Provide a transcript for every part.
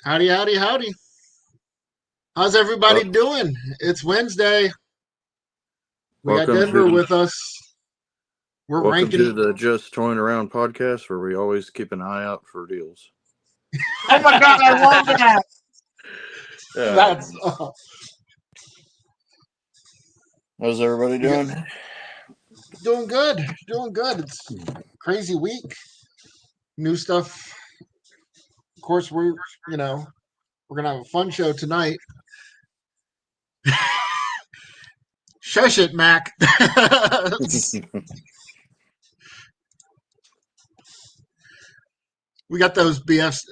Howdy, howdy, howdy. How's everybody Well, doing? It's Wednesday. We got welcome Denver to with us. We're welcome ranking. to the Just Toying Around podcast, where we always keep an eye out for deals. Oh my god, I love that. That's How's everybody doing? doing good. Doing good. It's a crazy week. New stuff. Of course, we're gonna have a fun show tonight. Shush it, Mac. We got those BFs.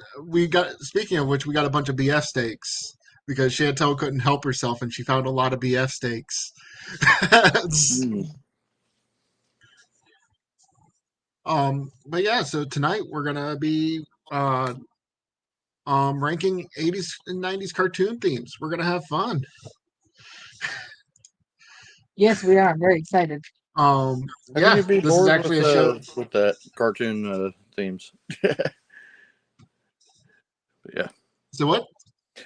Speaking of which, we got a bunch of BF steaks because Chantel couldn't help herself and she found a lot of BF steaks. But yeah, so tonight we're gonna be ranking 80s and 90s cartoon themes. We're gonna have fun. Yes, we are. I'm very excited. How can Yeah, you be this is bored actually a show. with that cartoon themes? But yeah, So what?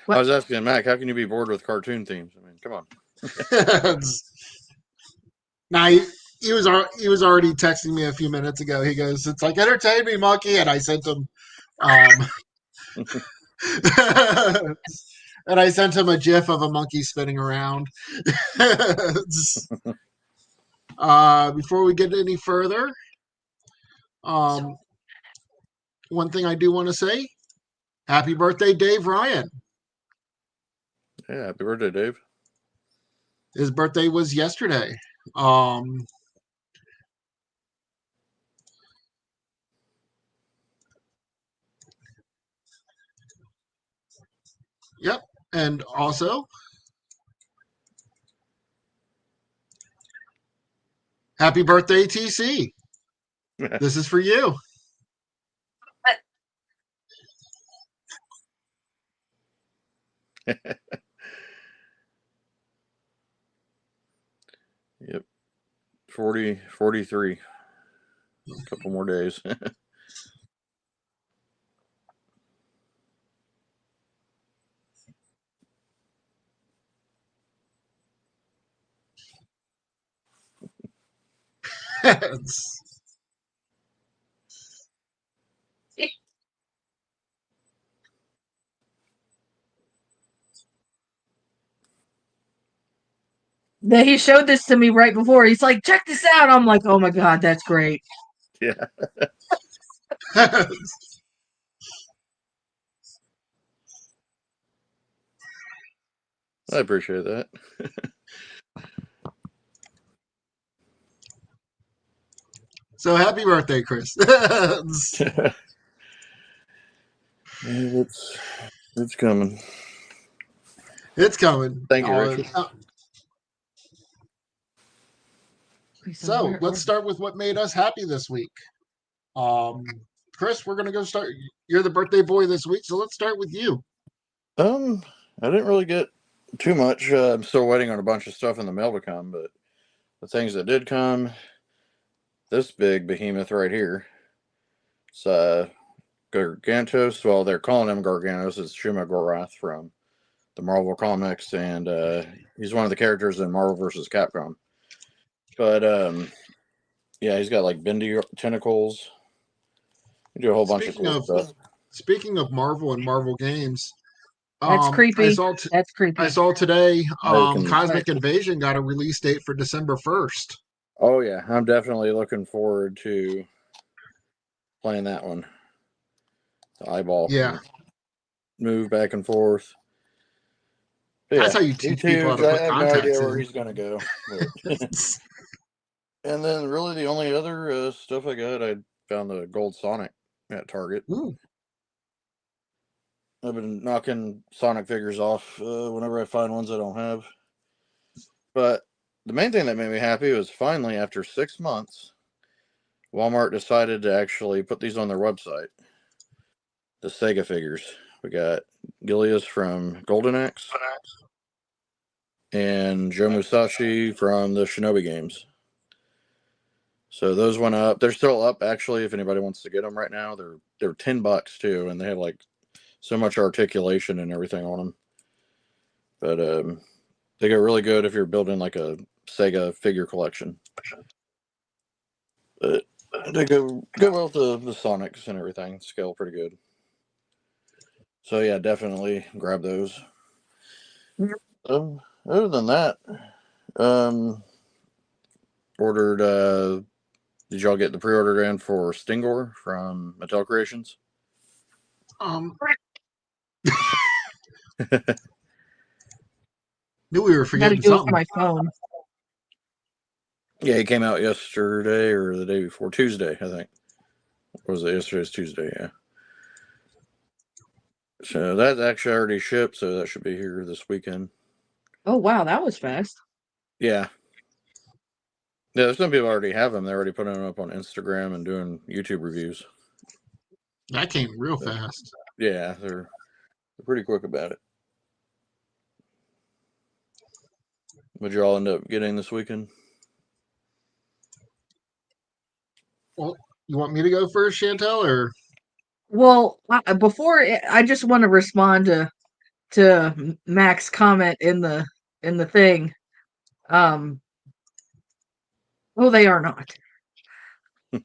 I was asking Mac, how can you be bored with cartoon themes? I mean, come on. Now he was already texting me a few minutes ago. He goes, "It's like entertain me, monkey," and I sent him, and I sent him a GIF of a monkey spinning around. Before we get any further, one thing I do want to say: Happy birthday, Dave Ryan. Yeah, happy birthday, Dave. His birthday was yesterday. Yep. And also, happy birthday, TC. This is for you. Yep. 43. A couple more days. He showed this to me right before. He's like, check this out. I'm like, oh my god, that's great. Yeah. I appreciate that. So happy birthday, Chris. It's coming. It's coming. Thank you, Rachel. So let's start with what made us happy this week. Chris, we're gonna go start. You're the birthday boy this week, so let's start with you. I didn't really get too much. I'm still waiting on a bunch of stuff in the mail to come, but the things that did come, this big behemoth right here, it's Gargantos. Well, they're calling him Gargantos. It's Shuma-Gorath from the Marvel Comics, and he's one of the characters in Marvel vs. Capcom. But yeah, he's got like bendy tentacles. You do a whole bunch of cool stuff. Speaking of Marvel and Marvel games, that's creepy. That's creepy. I saw today Cosmic Invasion got a release date for December 1st. Oh yeah, I'm definitely looking forward to playing that one. The eyeball. Yeah. Move back and forth. But that's how you teach people how to put I have no idea where he's going to go. And then really the only other stuff I got, I found the Gold Sonic at Target. Ooh. I've been knocking Sonic figures off whenever I find ones I don't have. But the main thing that made me happy was finally, after 6 months, Walmart decided to actually put these on their website. The Sega figures. We got Gilius from Golden Axe and Joe Musashi from the Shinobi games. So those went up. They're still up, actually, if anybody wants to get them right now. They're $10 too, and they have like so much articulation and everything on them. But they go really good if you're building like a Sega figure collection. But they go well with the Sonics and everything. Scale pretty good. So yeah, definitely grab those. Other than that, ordered. Did y'all get the pre-order in for Stingor from Mattel Creations? Knew we were Got to forgetting do it something. for my phone. Yeah, he came out yesterday or the day before, Tuesday, I think. Or was it yesterday's Tuesday? Yeah. So that actually already shipped, so that should be here this weekend. Oh wow, that was fast. Yeah. Yeah, some people already have them. They're already putting them up on Instagram and doing YouTube reviews. That came real fast. Yeah, they're pretty quick about it. What'd you all end up getting this weekend? Well, you want me to go first, Chantel, or? Well, I just want to respond to Mac's comment in the thing. Well, they are not. He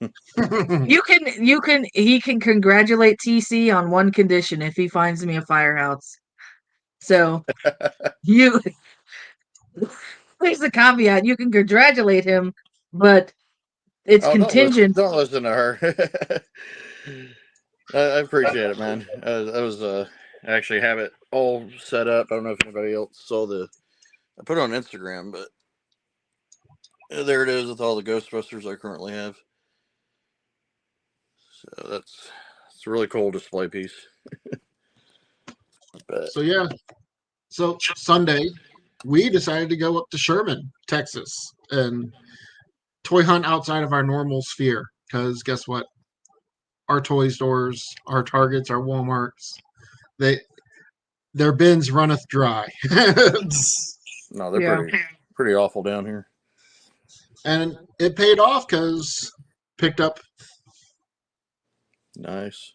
can congratulate TC on one condition if he finds me a firehouse. So you there's a caveat. You can congratulate him, but it's contingent. Don't listen to her. I appreciate it, man. I was I actually have it all set up. I don't know if anybody else saw I put it on Instagram, but there it is with all the Ghostbusters I currently have. So it's a really cool display piece. But So yeah. So Sunday, we decided to go up to Sherman, Texas, and toy hunt outside of our normal sphere. Because guess what? Our toy stores, our Targets, our WalMarts, their bins runneth dry. no, they're pretty awful down here. And it paid off because picked up Nice.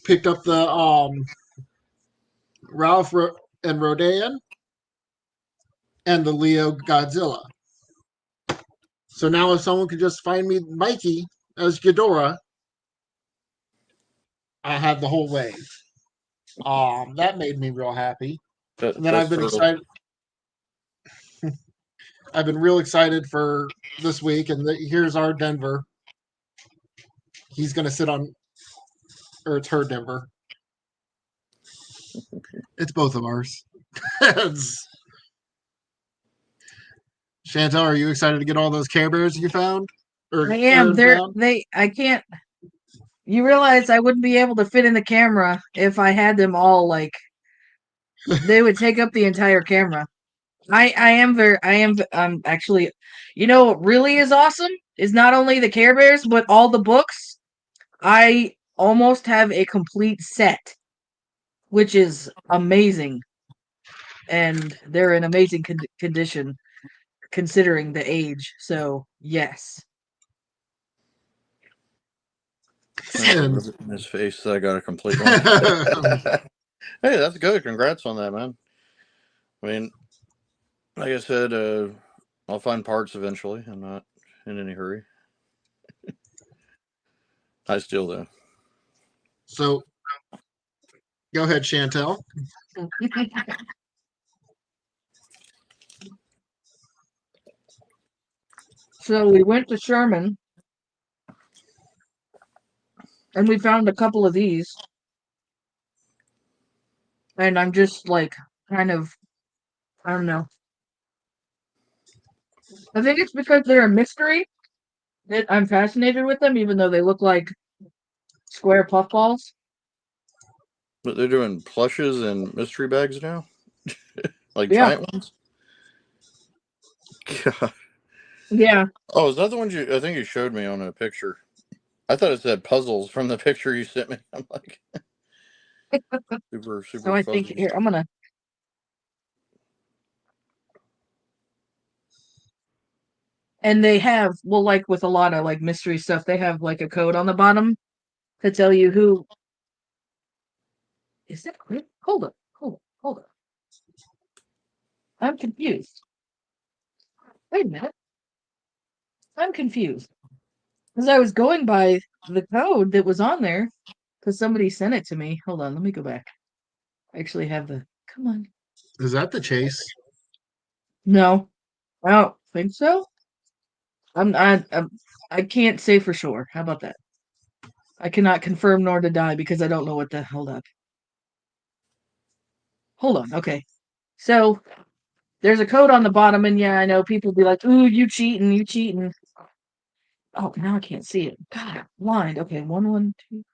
the Ralph and Rodan and the Leo Godzilla. So now if someone could just find me Mikey as Ghidorah, I have the whole wave. That made me real happy. And then I've been excited. I've been real excited for this week, and here's our Denver. He's going to sit on, or it's her Denver. It's both of ours. Chantel, are you excited to get all those Care Bears you found? I am. I can't. You realize I wouldn't be able to fit in the camera if I had them all like. They would take up the entire camera. I am actually. You know what really is awesome is not only the Care Bears but all the books. I almost have a complete set, which is amazing, and they're in amazing condition considering the age. So yes. In his face, I got a complete one. Hey, that's good. Congrats on that, man. I mean, like I said, I'll find parts eventually. I'm not in any hurry. I still do. So, go ahead, Chantel. So we went to Sherman and we found a couple of these. And I'm just like kind of, I don't know. I think it's because they're a mystery that I'm fascinated with them, even though they look like square puffballs. But they're doing plushes and mystery bags now? Like Yeah. giant ones? God. Yeah. Oh, is that the ones I think you showed me on a picture? I thought it said puzzles from the picture you sent me. I'm like, super So I think fuzzy. here, I'm gonna. And they have, well, like with a lot of like mystery stuff, they have like a code on the bottom to tell you who Is that quick? Hold up. Hold up. I'm confused. Wait a minute. I'm confused. Because I was going by the code that was on there because somebody sent it to me. Hold on, let me go back. I actually have the. Come on. Is that the chase? No, I don't think so. I can't say for sure. How about that? I cannot confirm nor deny because I don't know what the. Hold up. Hold on. Okay. So there's a code on the bottom, and yeah, I know people be like, "Ooh, you cheating, you cheating." Oh, now I can't see it. God, I'm blind. Okay, 112.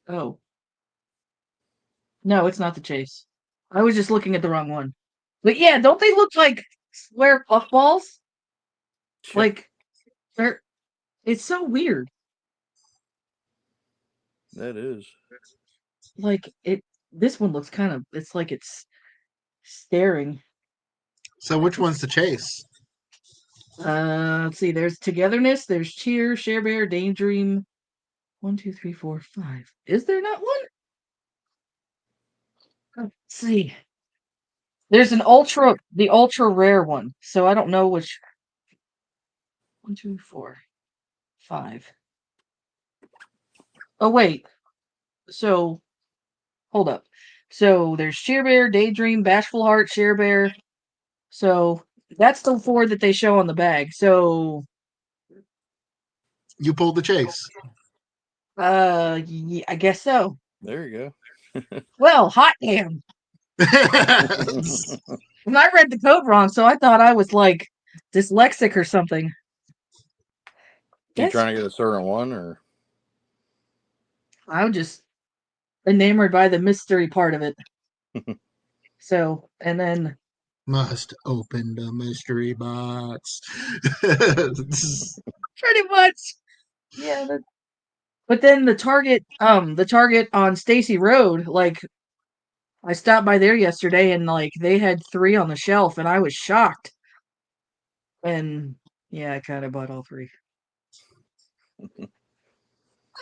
Oh, no, it's not the chase. I was just looking at the wrong one. But yeah, don't they look like square puffballs? Like they're. It's so weird. That is. Like it. This one looks kind of. It's like it's staring. So which one's the chase? Let's see. There's togetherness. There's cheer, share bear, daydream. 1, 2, 3, 4, 5. Is there not one? Let's see. There's the ultra rare one. So I don't know which. 1, 2, 4, 5. Oh wait. So hold up. So there's Sheer Bear, Daydream, Bashful Heart, Sheer Bear. So that's the 4 that they show on the bag. So You pulled the chase. yeah, I guess so. There you Well, hot damn. And I read the code wrong, so I thought I was like dyslexic or something. You trying to get a certain one, or? I'm just enamored by the mystery part of it. So, and then Must open the mystery box. pretty much, yeah. But then the Target on Stacy Road, like I stopped by there yesterday, and like they had 3 on the shelf, and I was shocked. And yeah, I kind of bought all 3. On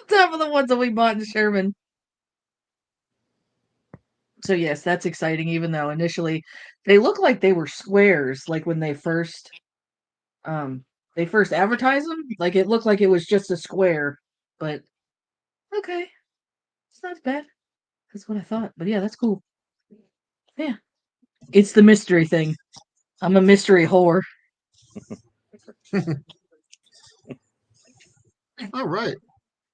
top of the ones that we bought in Sherman. So yes, that's exciting. Even though initially they look like they were squares, like when they first advertised them, like it looked like it was just a square. But okay, it's not bad. That's what I thought. But yeah, that's cool. Yeah, it's the mystery thing. I'm a mystery whore. All right.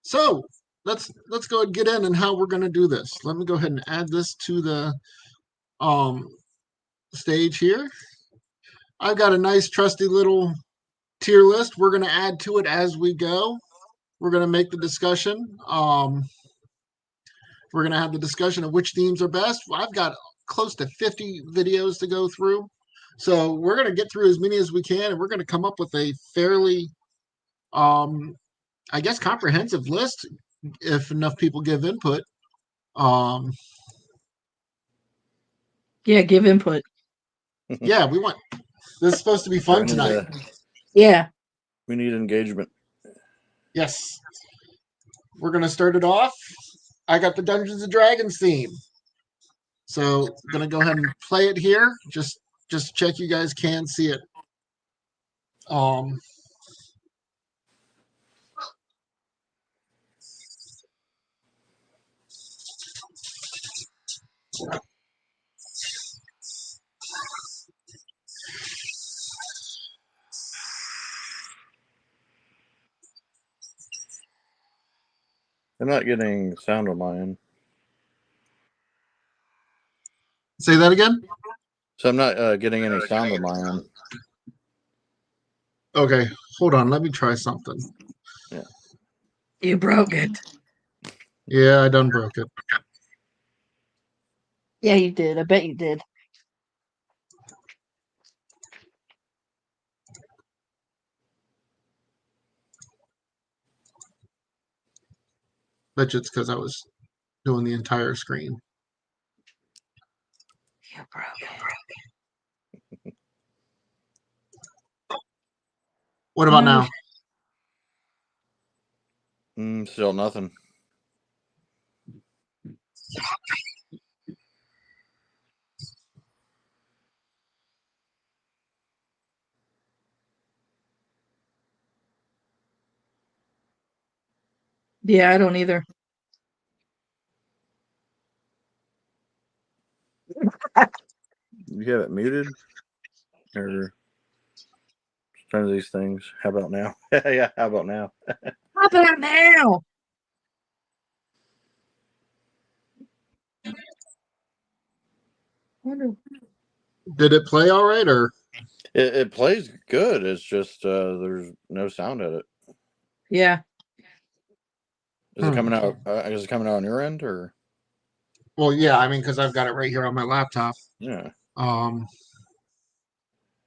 So let's go and get in and how we're gonna do this. Let me go ahead and add this to the stage here. I've got a nice trusty little tier list. We're gonna add to it as we go. We're gonna make the discussion. We're gonna have the discussion of which themes are best. I've got close to 50 videos to go through. So we're gonna get through as many as we can, and we're gonna come up with a fairly I guess comprehensive list if enough people give input. Yeah, give input. Yeah, we want this is supposed to be fun tonight. Yeah. We need engagement. Yes. We're gonna start it off. I got the Dungeons and Dragons theme. So I'm gonna go ahead and play it here. Just check you guys can see it. I'm not getting sound on my end. Say that again? So I'm not getting any sound on my end. Okay, hold on. Let me try something. Yeah. You broke it. Yeah, I done broke it. Yeah, you did. I bet you did. Bet you it's because I was doing the entire screen. You broke it. What about now? Still nothing. Yeah, I don't either. You have it muted? Or none of these things? How about now? Yeah, how about now? How about now? Wonder. Did it play all right, or It plays good. It's just there's no sound at it. Yeah. Is it coming out? Is it coming out on your end or? well, yeah, I mean, because I've got it right here on my laptop. Yeah, Um,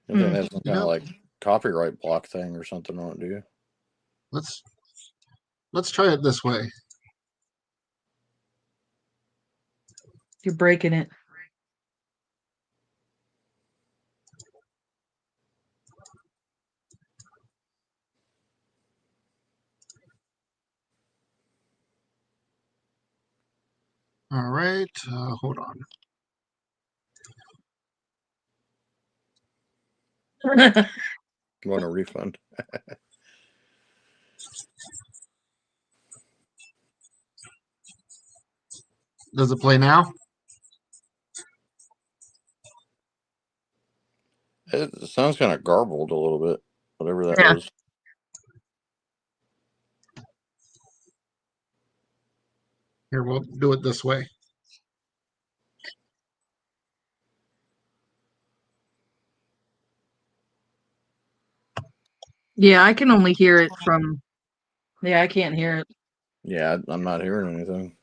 I think that's some you kind of know, like copyright block thing or something on it, do you? let's try it this way. You're breaking it. All right, hold on. Want a refund? Does it play now? It sounds kind of garbled a little bit, whatever that Yeah. was. Here, we'll do it this way. Yeah, I can only hear it from. Yeah, I can't hear it. Yeah, I'm not hearing anything.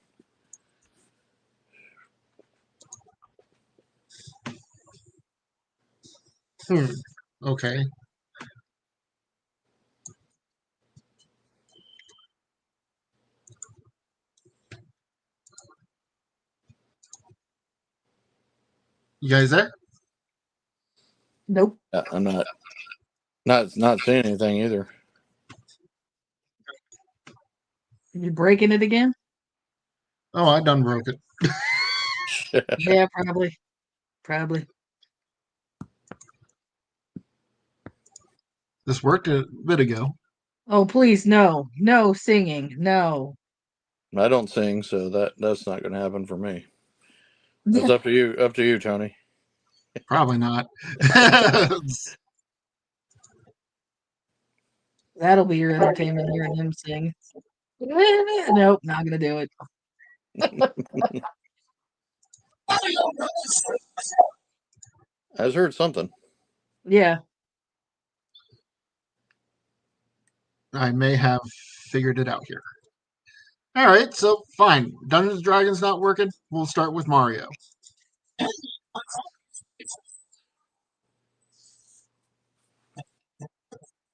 Okay. You guys there? Nope. I'm not seeing anything either. You breaking it again? Oh, I done broke it. Yeah, probably. Probably. This worked a bit ago. Oh, please, no. No singing. No. I don't sing, so that's not going to happen for me. It's up to you. Up to you, Tony. Probably not. That'll be your entertainment, hearing him sing. Nope, not gonna do it. I just heard something. Yeah. I may have figured it out here. All right, so fine. Dungeons and Dragons not working. We'll start with Mario.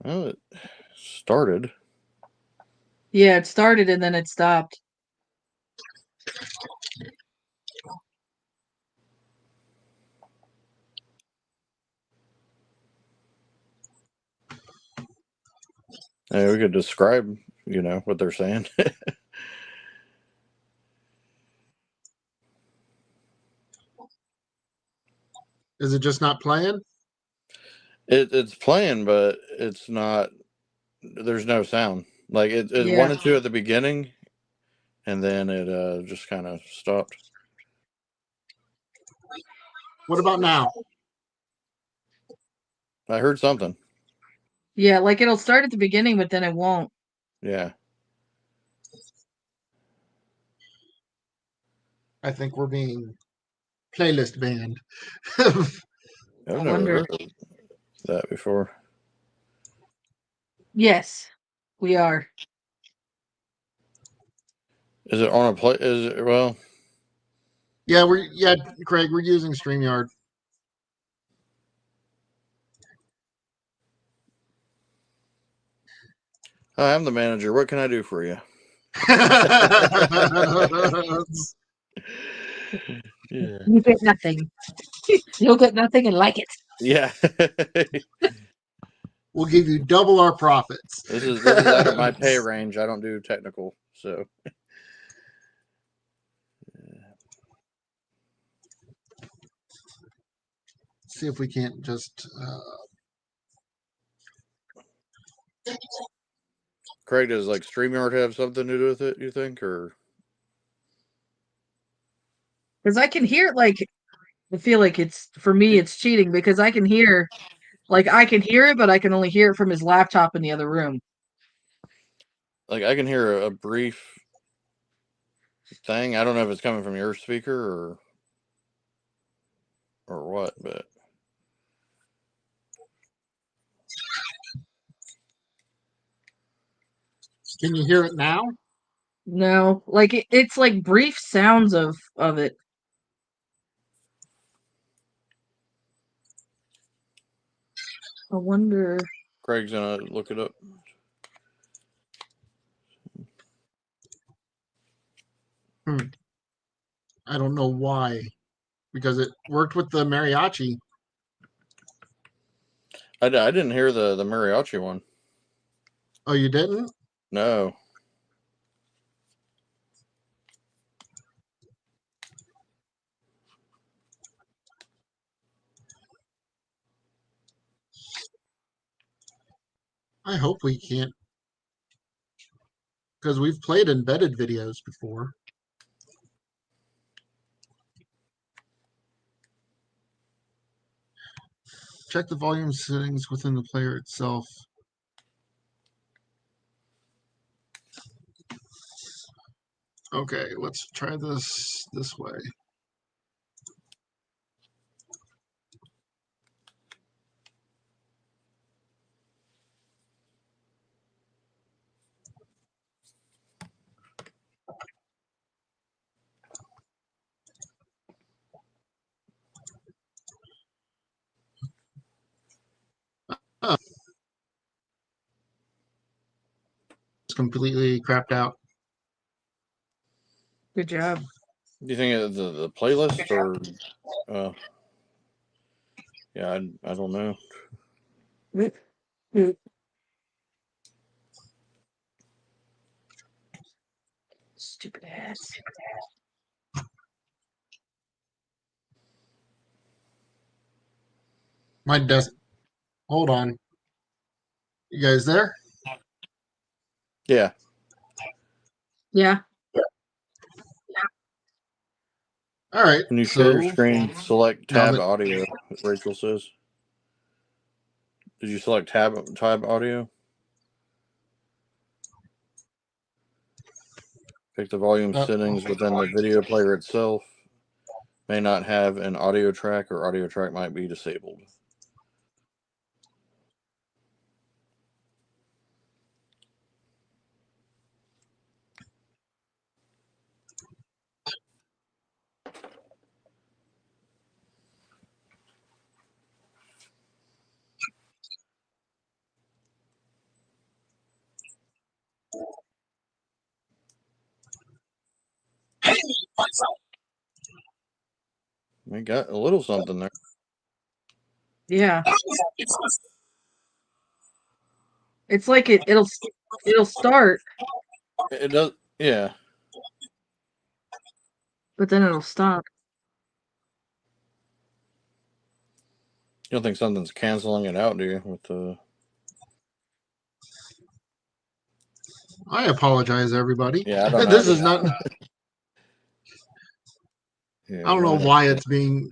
Well, it started. Yeah, it started and then it stopped. Yeah, we could describe, what they're saying. Is it just not playing? It's playing, but it's not. There's no sound. Like it Yeah. wanted to at the beginning, and then it just kind of stopped. What about now? I heard something. Yeah, like it'll start at the beginning, but then it won't. Yeah. I think we're being playlist banned. I've never wonder. heard of that before. Yes, we are. Is it on a play? Is it well? Yeah, Craig, we're using StreamYard. Hi, I'm the manager. What can I do for you? Yeah. You get nothing. You'll get nothing and like it. Yeah. We'll give you double our profits. This is out of my pay range. I don't do technical, so. see if we can't just. Craig, does like StreamYard have something to do with it, you think? Or Because I can hear like I feel like it's for me it's cheating because I can hear it, but I can only hear it from his laptop in the other room. like I can hear a brief thing. I don't know if it's coming from your speaker or what, but Can you hear it now? No, like it's like brief sounds of it. I wonder. Craig's gonna look it up. I don't know why, because it worked with the mariachi. I didn't hear the mariachi one. Oh, you didn't? No. I hope we can't, because we've played embedded videos before. Check the volume settings within the player itself. Okay, let's try this way. Oh, it's completely crapped out. Good job. Do you think of the playlist or? Yeah, I don't know. Stupid ass. My desk. Hold on. You guys there? Yeah. Yeah. All right. When you share your So screen, select now tab that audio. Rachel says. Did you select tab audio? Pick the volume settings within the video player itself. May not have an audio track or audio track might be disabled. We got a little something there. Yeah. It's like it'll start, It does. Yeah. but then it'll stop. You don't think something's canceling it out, do you? With the. I apologize, everybody. Yeah, I don't know. This is not. Yeah, I don't know why it's being.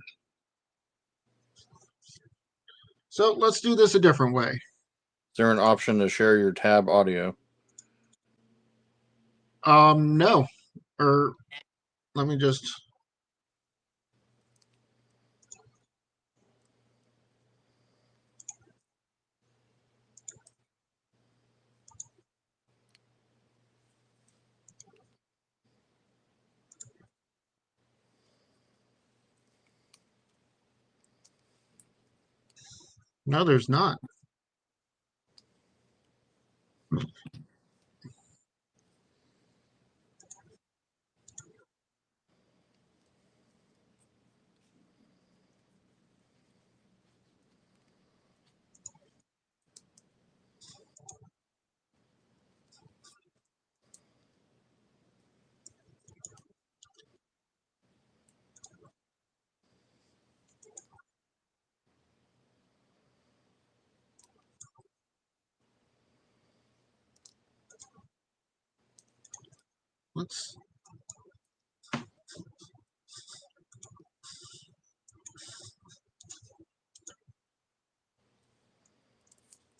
So let's do this a different way. Is there an option to share your tab audio? No. Or let me just. No, there's not. let's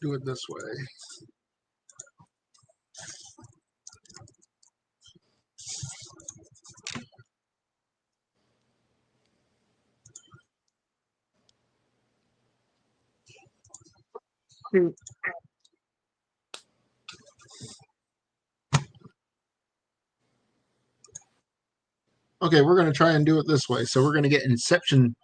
do it this way. Shoot. Okay, we're going to try and do it this way. So we're going to get Inception.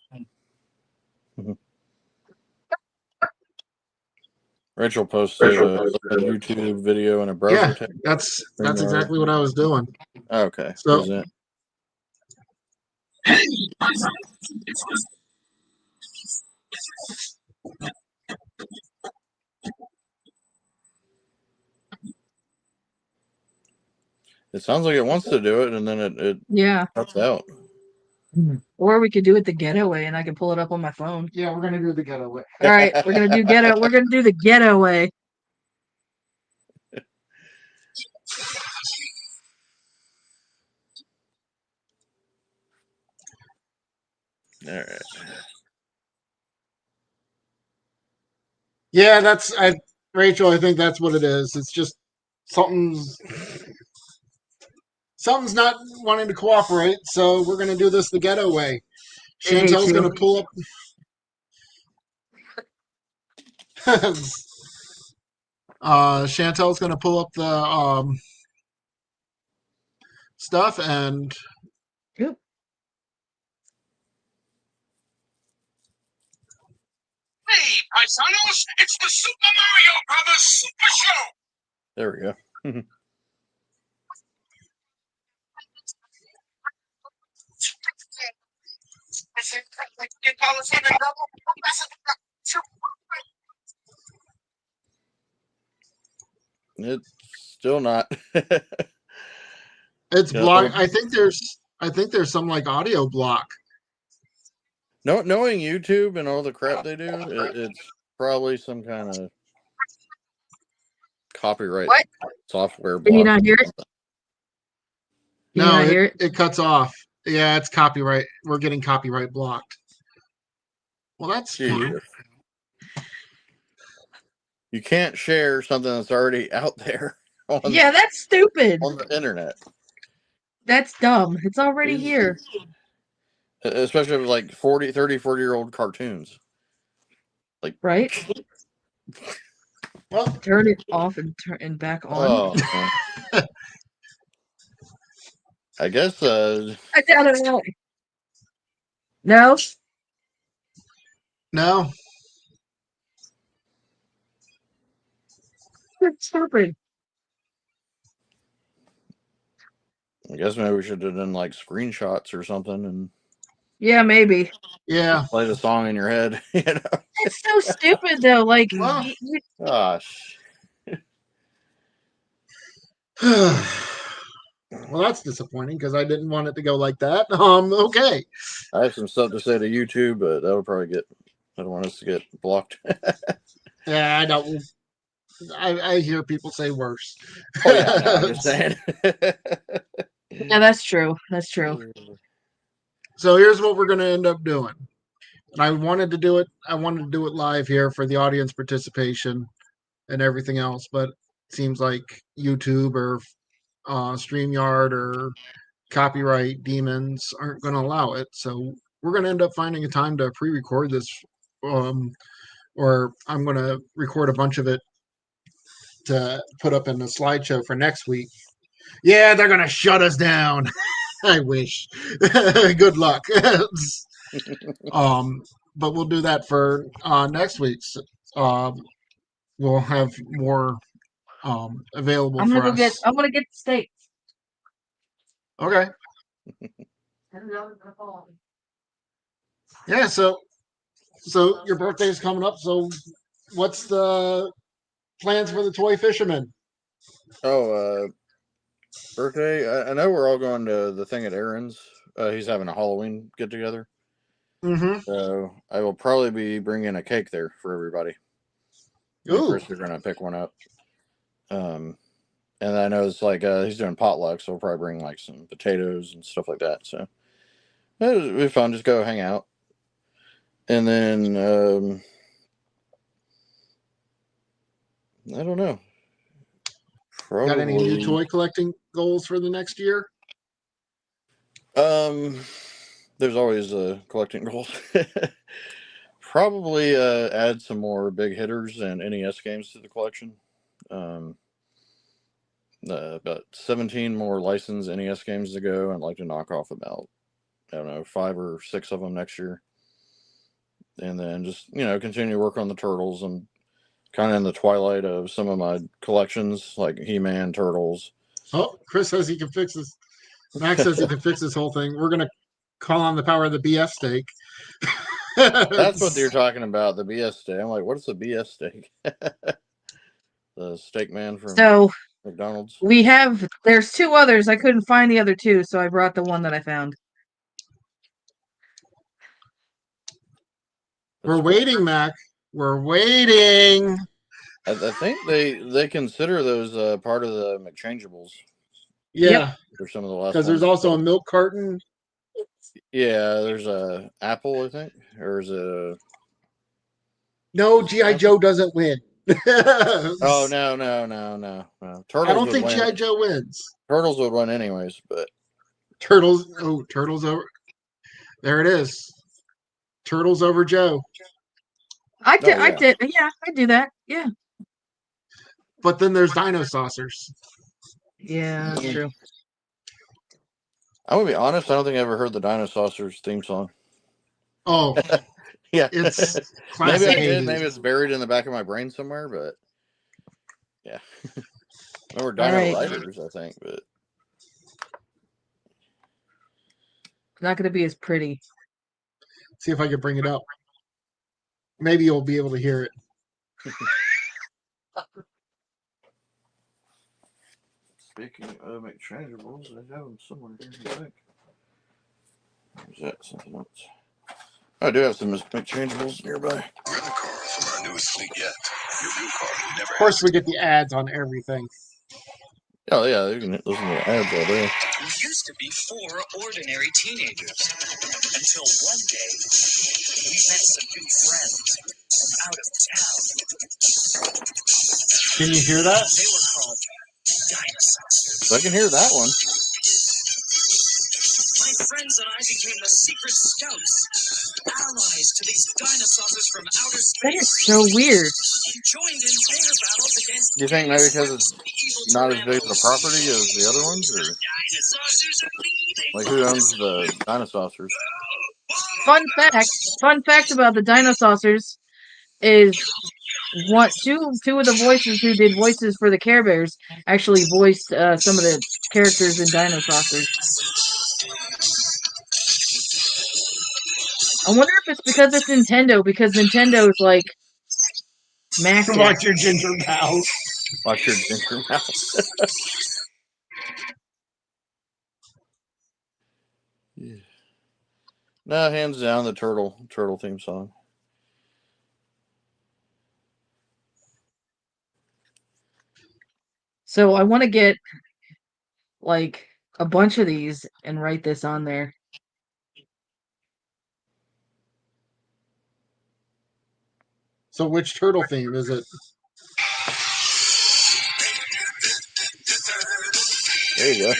Rachel posted a YouTube video and a browser Yeah, tab. that's exactly what I was doing. Okay. So- Who's that? It sounds like it wants to do it, and then it Yeah. cuts out. Or we could do it the getaway, and I can pull it up on my phone. Yeah, we're going to do the getaway. All right, we're gonna do We're gonna do the getaway. All right. Yeah, Rachel, I think that's what it is. It's just something's not wanting to cooperate, so we're going to do this the ghetto way. I hate Chantel's you. going to pull up. Chantel's going to pull up the stuff and. Yep. Hey, paisanos, it's the Super Mario Brothers Super Show! There we go. It's still not. It's Yeah, block. I think there's some like audio block. Knowing YouTube and all the crap they do, it's probably some kind of copyright What? software Can you block. not hear it? Can you No, not hear it? it cuts off. Yeah, it's copyright. We're getting copyright blocked. Well, that's fine. Gee. You can't share something that's already out there on, Yeah, that's stupid. on the internet. That's dumb. It's already These- here. Especially with like 40-year-old cartoons. Right? Well, Turn it off and turn back on. Oh, man. I guess I don't know. No? no. It's stupid. I guess maybe we should have done like screenshots or something and Yeah, maybe. Yeah. play the song in your head. You know? It's so stupid though. Like, Well- Gosh. Well, that's disappointing because I didn't want it to go like that. Okay. I have some stuff to say to YouTube, but that'll probably I don't want us to get blocked. Yeah, I don't. I hear people say worse. Oh yeah, no, I'm just saying. yeah, that's true. That's true. So here's what we're going to end up doing. And I wanted to do it live here for the audience participation and everything else, but it seems like YouTube or StreamYard or copyright demons aren't going to allow it. So we're going to end up finding a time to pre-record this, or I'm going to record a bunch of it to put up in the slideshow for next week. Yeah, they're going to shut us down. I wish. Good luck. But we'll do that for next week's. We'll have more available I'm for gonna us. I'm gonna get the steaks. Okay. Yeah. So your birthday is coming up. So what's the plans for the toy fisherman? Oh, birthday. I know we're all going to the thing at Aaron's. He's having a Halloween get together. Mm-hmm. So I will probably be bringing a cake there for everybody. Me and Ooh. Chris are going to pick one up. And I know it's like he's doing potluck, so we'll probably bring like some potatoes and stuff like that. So it'll be fun. Just go hang out. And then I don't know. Probably. Got any new toy collecting goals for the next year? There's always collecting goals. Probably add some more big hitters and NES games to the collection. About 17 more licensed NES games to go. I'd like to knock off about, I don't know, 5 or 6 of them next year. And then just, continue to work on the Turtles. I'm kind of in the twilight of some of my collections, like He-Man, Turtles. Oh, Chris says he can fix this. Max says he can fix this whole thing. We're going to call on the power of the BS steak. That's what you're talking about, the BS steak. I'm like, what is the BS steak? The steak man from McDonald's. There's 2 others. I couldn't find the other 2, so I brought the one that I found. We're waiting, Mac. We're waiting. I think they consider those part of the McChangeables. Yeah. For some of the last because there's also a milk carton. Yeah, there's a Apple, I think. Or is it No, G.I. Joe doesn't win. Oh, no. Turtles I don't think G.I. Joe wins. Turtles would win anyways, but Turtles over. There it is. Turtles over Joe. I did. Yeah, I do that. Yeah. But then there's Dino Saucers. Yeah, that's true. I'm gonna be honest. I don't think I ever heard the Dino Saucers theme song. Oh, yeah, it's maybe I 80s. did. Maybe it's buried in the back of my brain somewhere. But yeah, I remember Dino Riders, I think, but it's not gonna be as pretty. See if I can bring it up. Maybe you'll be able to hear it. Speaking of McChangeables, I have them somewhere here, I think. Or is that something else? I do have some McChangeables nearby. Grab a car from our newest fleet yet. Your new car never. Of course, we get the ads on everything. Oh, yeah, you can listen to the ads all day. We used to be 4 ordinary teenagers. Until one day, we met some new friends from out of town. Can you hear that? They were called dinosaurs. I can hear that one. My friends and I became the secret scouts, allies to these dinosaurs from outer space. That is so weird. And joined in their battles against. Do you think maybe because it's not as big of a property as the other ones, or like who owns the dinosaurs? Fun fact about the dinosaurs is two of the voices who did voices for the Care Bears actually voiced some of the characters in dinosaurs. I wonder if it's because it's Nintendo, because Nintendo's like massive. Watch your ginger mouse. Watch your ginger mouse. Yeah. No, hands down the turtle theme song. So I want to get like a bunch of these and write this on there. So which turtle theme is it? There you go.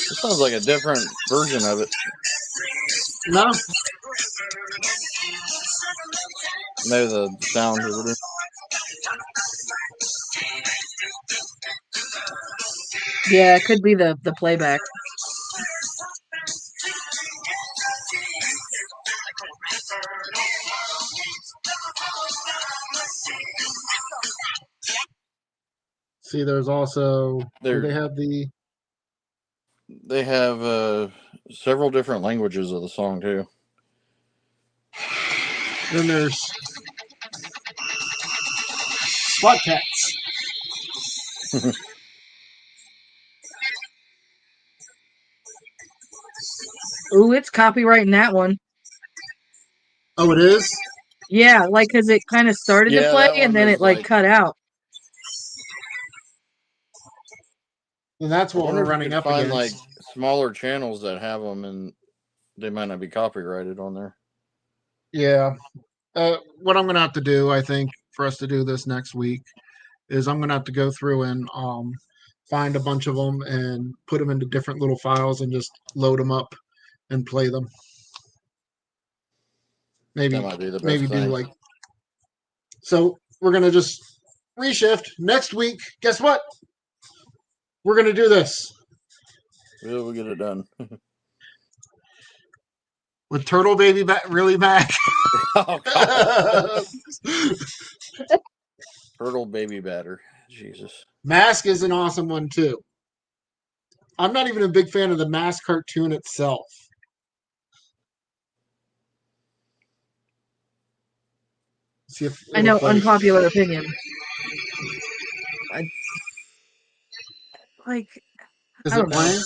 This sounds like a different version of it. No. Maybe the sound is it. Yeah, it could be the playback. See, there's also they have several different languages of the song too. Then there's SWAT Cats. Ooh, it's copyrighting that one. Oh, it is? Yeah, like because it kind of started to Yeah, play that and one then is it like like. cut out. And that's I what wonder we're if you running could up find against. like smaller channels that have them, and they might not be copyrighted on there. Yeah. What I'm going to have to do, I think, for us to do this next week is I'm going to have to go through and find a bunch of them and put them into different little files and just load them up and play them. That Maybe might be the maybe best do thing. like so we're going to just reshift next week. Guess what? We're going to do this Yeah, we'll get it done. with Turtle Baby really back. Oh God. Turtle baby batter. Jesus. Mask is an awesome one too. I'm not even a big fan of the Mask cartoon itself. See if I it'll know, play. unpopular opinion. Like, Is I it don't know. playing?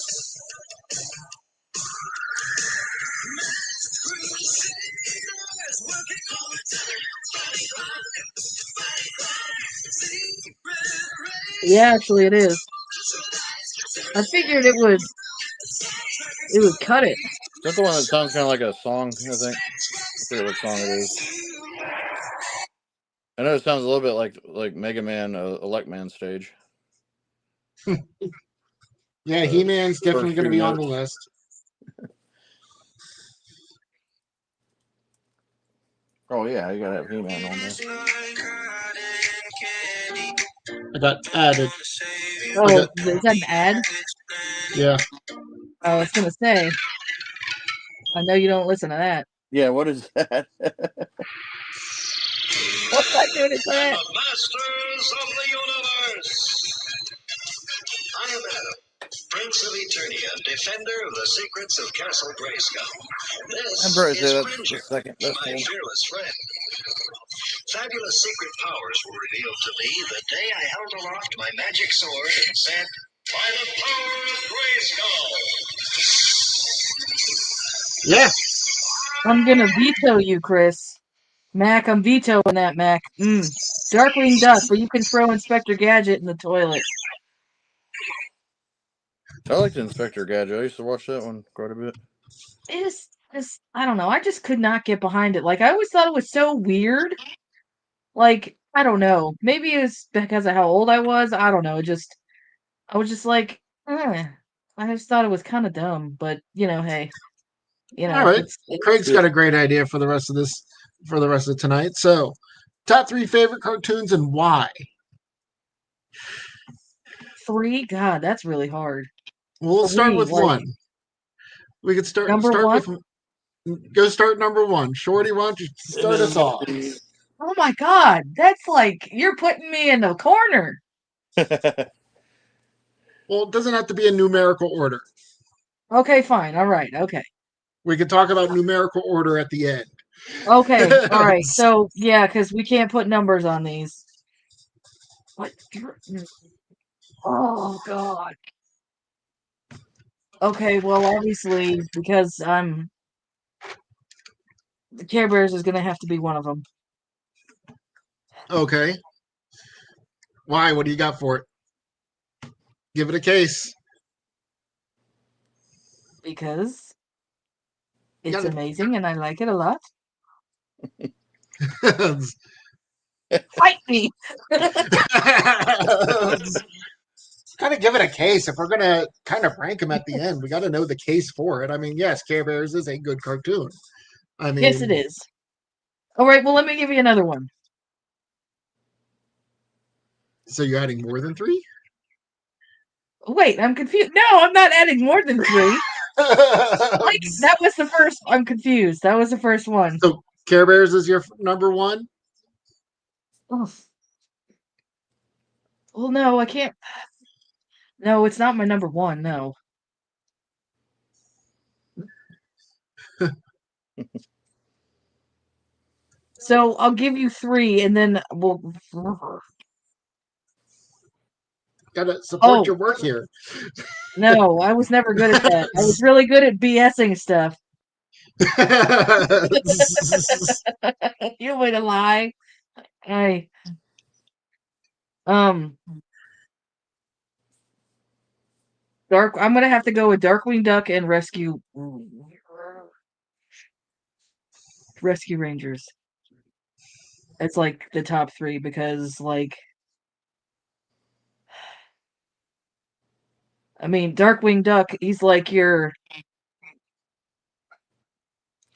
Yeah, actually, it is. I figured it would cut it. Is that the one that sounds kind of like a song? I think. I forget what song it is. I know it sounds a little bit like Mega Man, Elect Man stage. Yeah, He-Man's definitely First going to few be on the notes. list. Oh yeah, you gotta have He-Man on there. I got added. Oh, is that an ad? Yeah. I was gonna say. I know you don't listen to that. Yeah, what is that? What's that doing to that? The masters of the universe. I am Adam, Prince of Eternia, defender of the secrets of Castle Grayskull. This I'm probably is say that's the Cringer, second best my one. fearless friend. Fabulous secret powers were revealed to me the day I held aloft my magic sword and said, "By the power of Grayskull." Yeah. I'm gonna veto you, Chris. Mac, I'm vetoing that, Mac. Darkwing Duck, where you can throw Inspector Gadget in the toilet. I liked Inspector Gadget. I used to watch that one quite a bit. It is just, I don't know. I just could not get behind it. Like, I always thought it was so weird. Like, I don't know. Maybe it was because of how old I was. I don't know. I was just like, I just thought it was kind of dumb. But, hey, All right. it's Craig's got a great idea for the rest of this, for the rest of tonight. So, top 3 favorite cartoons and why? 3. God, that's really hard. Well, we'll start 3, with like, 1. We could start number 1. with go start number 1. Shorty, why don't you start us off? Oh my God, that's like you're putting me in the corner. Well, it doesn't have to be in numerical order. Okay, fine. All right. Okay. We could talk about numerical order at the end. Okay. All right. So yeah, because we can't put numbers on these. What? Oh God. Okay. Well, obviously, because the Care Bears is going to have to be one of them. Okay. Why? What do you got for it? Give it a case. Because it's gotta- amazing and I like it a lot. Fight me. Kind of give it a case. If we're going to kind of rank them at the end, we got to know the case for it. I mean, yes, Care Bears is a good cartoon. I mean, Yes, it is. All right. Well, let me give you another one. So you're adding more than 3? Wait, I'm confused. No, I'm not adding more than 3. Like, that was the first. I'm confused. That was the first one. So Care Bears is your number 1? Oh. Well, no, I can't. No, it's not my number 1. No. So I'll give you 3, and then we'll. Got to support your work here. No, I was never good at that. I was really good at BSing stuff. You way to lie. I um Dark. I'm gonna have to go with Darkwing Duck and Rescue Rangers. It's like the top 3 because like I mean Darkwing Duck, he's like your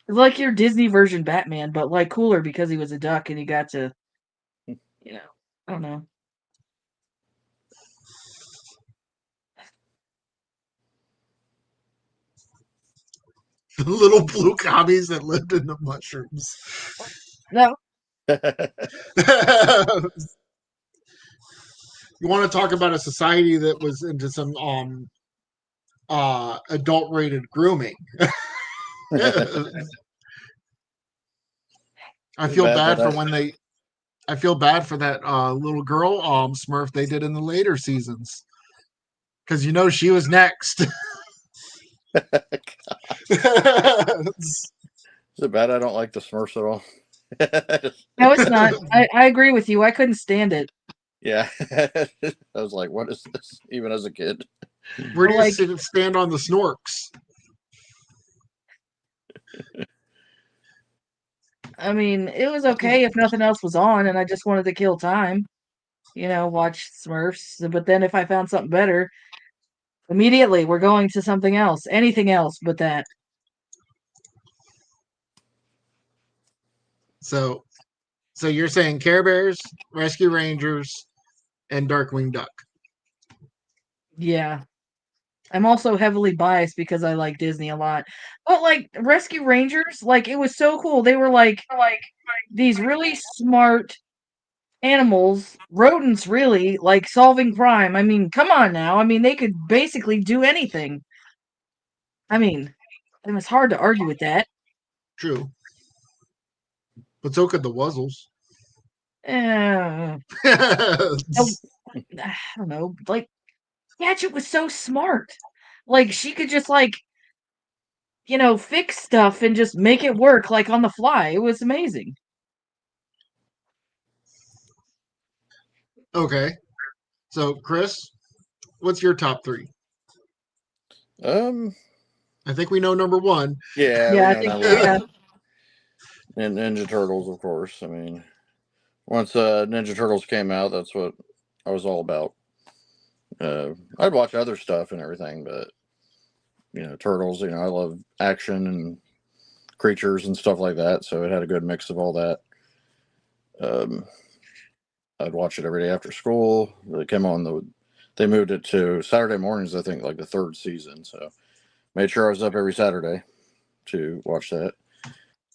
Disney version Batman, but like cooler because he was a duck and he got to, I don't know. The little blue commies that lived in the mushrooms. No, You want to talk about a society that was into some adult rated grooming. I feel bad for when they I feel bad for that little girl Smurf they did in the later seasons. Because she was next. Is it bad I don't like the Smurfs at all? no, it's not. I agree with you. I couldn't stand it. Yeah. I was like, what is this? Even as a kid. Where do you Like- stand on the Snorks? I mean, it was okay if nothing else was on and I just wanted to kill time. Watch Smurfs. But then if I found something better, immediately we're going to something else. Anything else but that. So you're saying Care Bears, Rescue Rangers, and Darkwing Duck. Yeah. I'm also heavily biased because I like Disney a lot. But like Rescue Rangers, like it was so cool. They were like these really smart animals, rodents really, like solving crime. I mean, come on now. I mean, they could basically do anything. I mean, it was hard to argue with that. True. But so could the Wuzzles. I don't know. Like, Gadget was so smart. Like, she could just, like, fix stuff and just make it work, like, on the fly. It was amazing. Okay. So, Chris, what's your top 3? I think we know number 1. Yeah. Yeah, we I know think, that one. yeah. And Ninja Turtles, of course. I mean, once Ninja Turtles came out, that's what I was all about. I'd watch other stuff and everything, but Turtles. I love action and creatures and stuff like that, so it had a good mix of all that. I'd watch it every day after school. They came on they moved it to Saturday mornings, I think, like the 3rd season. So made sure I was up every Saturday to watch that.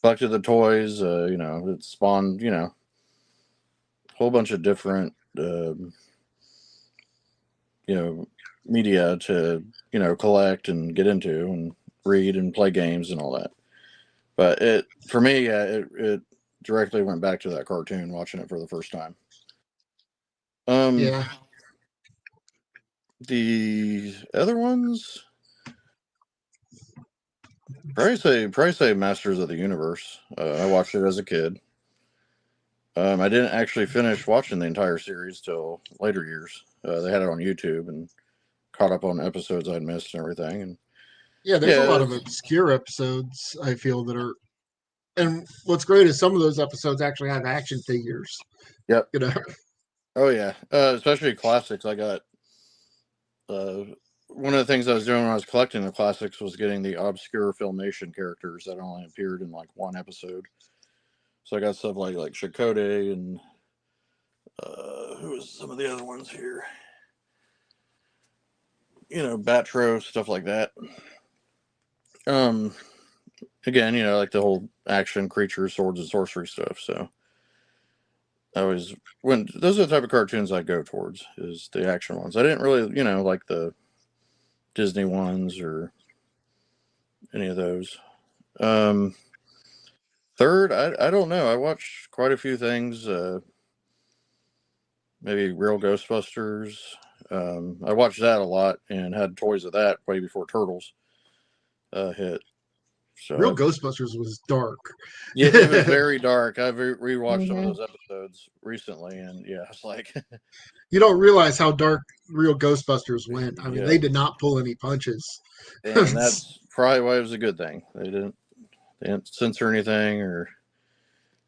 Collected the toys. It spawned a whole bunch of different media to collect and get into and read and play games and all that. But for me, it directly went back to that cartoon, watching it for the first time. Yeah. The other ones, probably say Masters of the Universe. I watched it as a kid. I didn't actually finish watching the entire series till later years. They had it on YouTube and caught up on episodes I'd missed and everything. And Yeah, there's a lot of obscure episodes, I feel, that are. And what's great is some of those episodes actually have action figures. Yep. Oh, yeah. Especially classics. I got. One of the things I was doing when I was collecting the classics was getting the obscure Filmation characters that only appeared in like one episode. So I got stuff like Chakotay and who was some of the other ones here? Batro, stuff like that. Again, like the whole action, creatures, swords, and sorcery stuff. So those are the type of cartoons I go towards, is the action ones. I didn't really, like the Disney ones or any of those. Third, I don't know. I watched quite a few things. Maybe Real Ghostbusters. I watched that a lot and had toys of that way before Turtles hit. So Real Ghostbusters was dark. yeah, it was very dark. I've rewatched some of Mhm. those episodes recently, and yeah, it's like, You don't realize how dark Real Ghostbusters went. I mean, Yeah. they did not pull any punches. and that's probably why it was a good thing. They didn't censor anything, or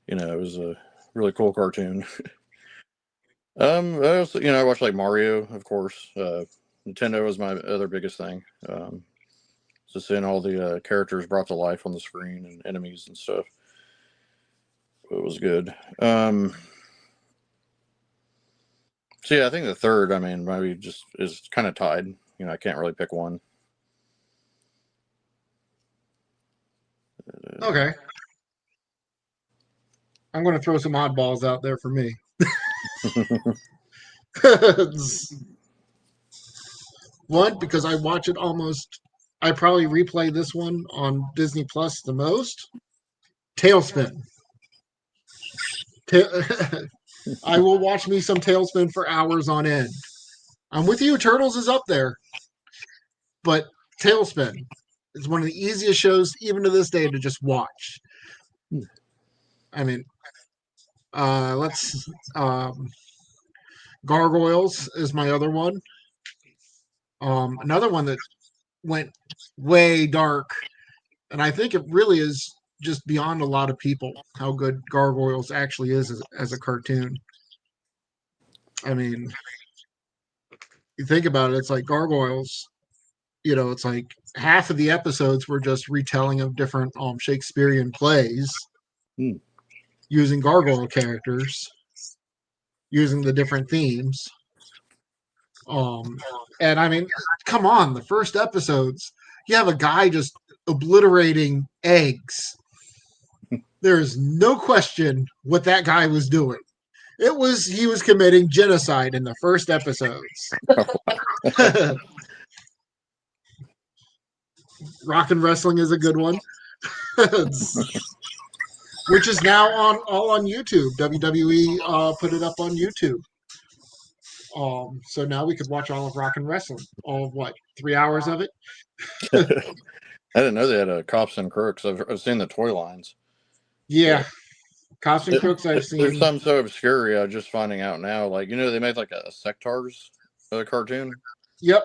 it was a really cool cartoon. I also, I watched like Mario, of course. Nintendo was my other biggest thing. Just seeing all the characters brought to life on the screen and enemies and stuff. It was good. So yeah, I think the third, maybe just is kind of tied. I can't really pick one. Okay. I'm going to throw some oddballs out there for me. One, because I watch it I probably replay this one on Disney Plus the most. Tailspin. I will watch me some Tailspin for hours on end. I'm with you. Turtles is up there. But Tailspin is one of the easiest shows, even to this day, to just watch. I mean, Gargoyles is my other one. Another one that went way dark, and I think it really is just beyond a lot of people how good Gargoyles actually is as a cartoon. I mean, you think about it, it's like Gargoyles. It's like half of the episodes were just retelling of different Shakespearean plays using gargoyle characters, using the different themes. And I mean, come on, the first episodes, you have a guy just obliterating eggs. There's no question what that guy was doing. He was committing genocide in the first episodes. Rock and Wrestling is a good one. Which is now all on YouTube. WWE put it up on YouTube. So now we could watch all of Rock and Wrestling. All of 3 hours of it? I didn't know they had a Cops and Crooks. I've seen the toy lines. Yeah. Cops and Crooks I've seen. There's some so obscure, just finding out now. Like, they made like a Sectars cartoon. Yep.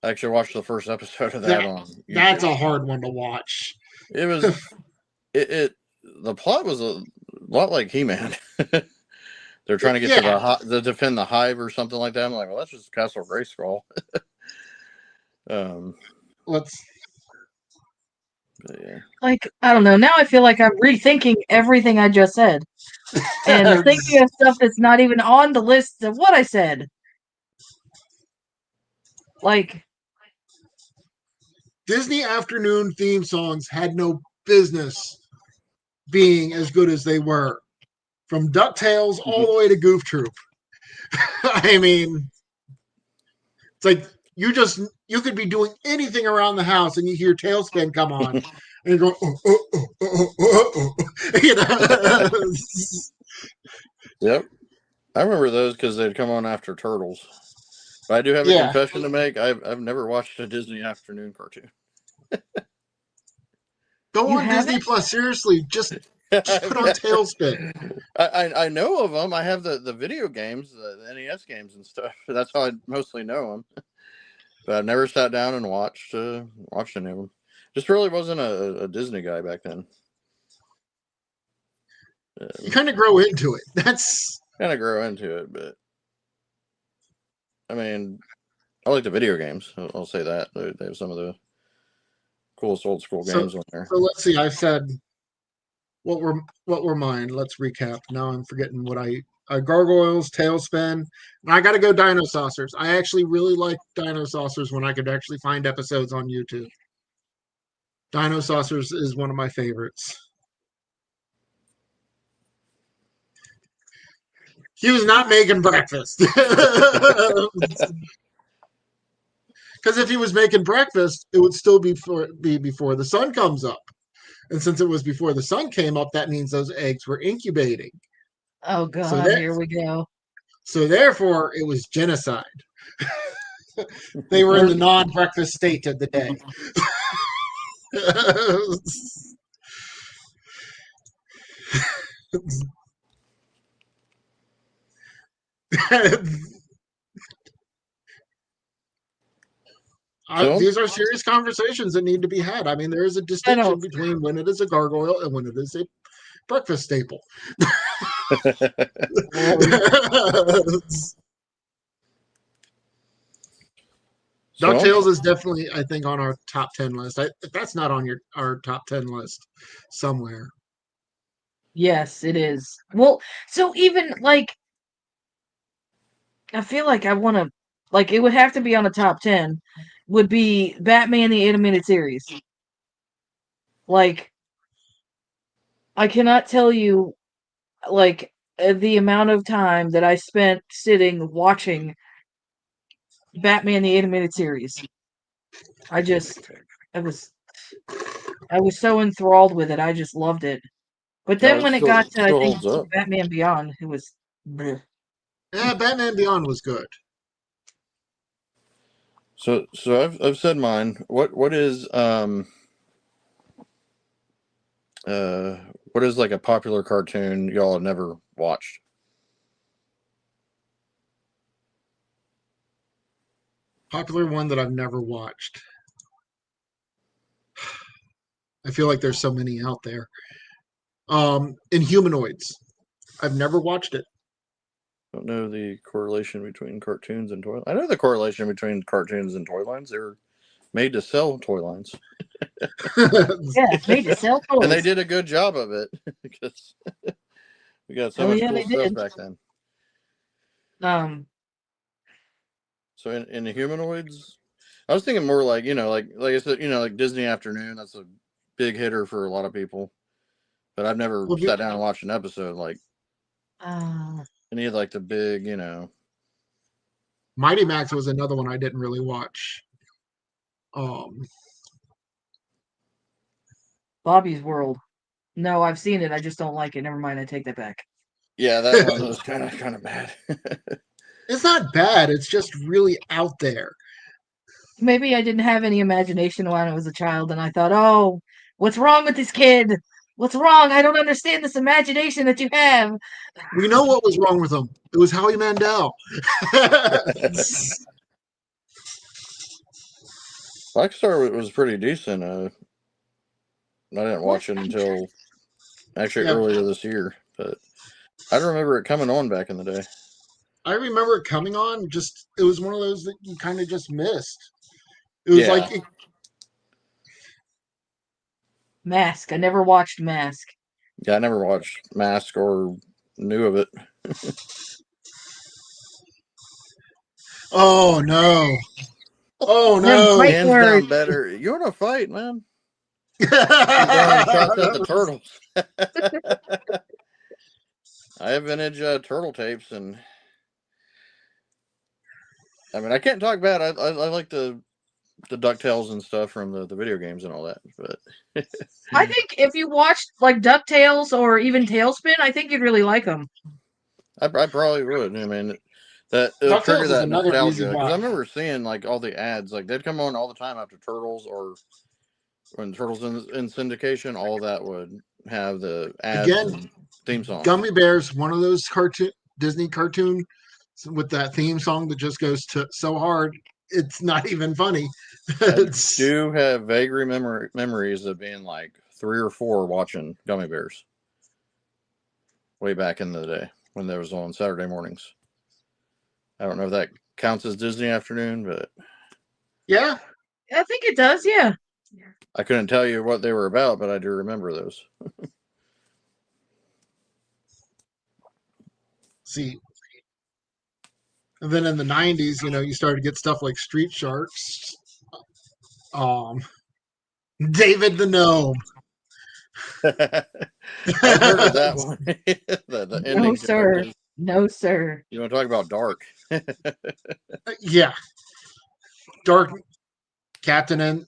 I actually watched the first episode of that on YouTube. That's a hard one to watch. It was the plot was a lot like He-Man. They're trying to get to defend the hive or something like that. I'm like, well, that's just Castle Grayskull. Like, I don't know. Now I feel like I'm rethinking everything I just said. And thinking of stuff that's not even on the list of what I said. Like, Disney afternoon theme songs had no business being as good as they were. From DuckTales all the way to Goof Troop. I mean, it's like you could be doing anything around the house and you hear Tailspin come on. And you're going, Yep. I remember those because they'd come on after Turtles. But I do have a confession to make. I've never watched a Disney afternoon cartoon. Go on Disney Plus. Seriously, just put on Tailspin. I know of them. I have the video games, the NES games and stuff. That's how I mostly know them. But I've never sat down and watched any of them. Just really wasn't a Disney guy back then. You kind of grow into it. That's kind of grow into it, but I mean, I like the video games. I'll say that they have some of the coolest old school games on there. So let's see. I said what were mine. Let's recap. Now I'm forgetting what Gargoyles, Tailspin, and I got to go Dino Saucers. I actually really like Dino Saucers when I could actually find episodes on YouTube. Dino Saucers is one of my favorites. He was not making breakfast. Because if he was making breakfast, it would still be before the sun comes up. And since it was before the sun came up, that means those eggs were incubating. Oh, God, here we go. So therefore, it was genocide. They were in the non-breakfast state of the day. So- These are serious conversations that need to be had. I mean, there is a distinction between when it is a gargoyle and when it is a breakfast staple. DuckTales is definitely, I think, on our top 10 list. If that's not on our top 10 list somewhere. Yes, it is. Well, so even like, I feel like I want to, like, it would have to be on the top 10. Would be Batman the Animated Series. Like, I cannot tell you, like, the amount of time that I spent sitting watching Batman the Animated Series. I was so enthralled with it. I just loved it. But then when it got to, I think, holds up. Batman Beyond, it was bleh. Yeah, Batman Beyond was good. So I've said mine. What is like a popular cartoon y'all have never watched? Popular one that I've never watched. I feel like there's so many out there. Inhumanoids. I've never watched it. Don't know the correlation between cartoons and toy. I know the correlation between cartoons and toy lines. They were made to sell toy lines. Yeah, made to sell toys. And they did a good job of it because we got so much cool stuff back then. So in the humanoids, I was thinking more like, like I said, like Disney Afternoon. That's a big hitter for a lot of people. But I've never sat down and watched an episode like any of like the big, Mighty Max was another one I didn't really watch. Bobby's World. No, I've seen it. I just don't like it. Never mind. I take that back. Yeah, that one was kind of bad. It's not bad. It's just really out there. Maybe I didn't have any imagination when I was a child, and I thought, "Oh, what's wrong with this kid? What's wrong? I don't understand this imagination that you have." We know what was wrong with him. It was Howie Mandel. Blackstar was pretty decent. I didn't watch it until actually earlier this year, but I remember it coming on back in the day. I remember it coming on. Just it was one of those that you kind of just missed. It was like Mask. I never watched Mask. Yeah, I never watched Mask or knew of it. Oh no! Oh no! Hands down better. You want to fight, man? Shots at the turtles. I have vintage turtle tapes, and I mean, I can't talk bad. I like the DuckTales and stuff from the video games and all that. But I think if you watched like DuckTales or even Tailspin, I think you'd really like them. I probably would. I mean, that trigger that nostalgia, because I remember seeing like all the ads. Like they'd come on all the time after Turtles, or when Turtles in syndication. All that would have the ads and theme song. Gummy Bears, one of those Disney cartoon with that theme song that just goes to so hard it's not even funny. I do have vague memories of being like 3 or 4 watching Gummy Bears way back in the day when there was on Saturday mornings. I don't know if that counts as Disney Afternoon, but yeah, I think it does. Yeah, I couldn't tell you what they were about, but I do remember those. See, and then in the 90s, you started to get stuff like Street Sharks, David the Gnome. I've heard of that one. the no, sir. No, sir. You want to talk about dark? Yeah. Dark Captain in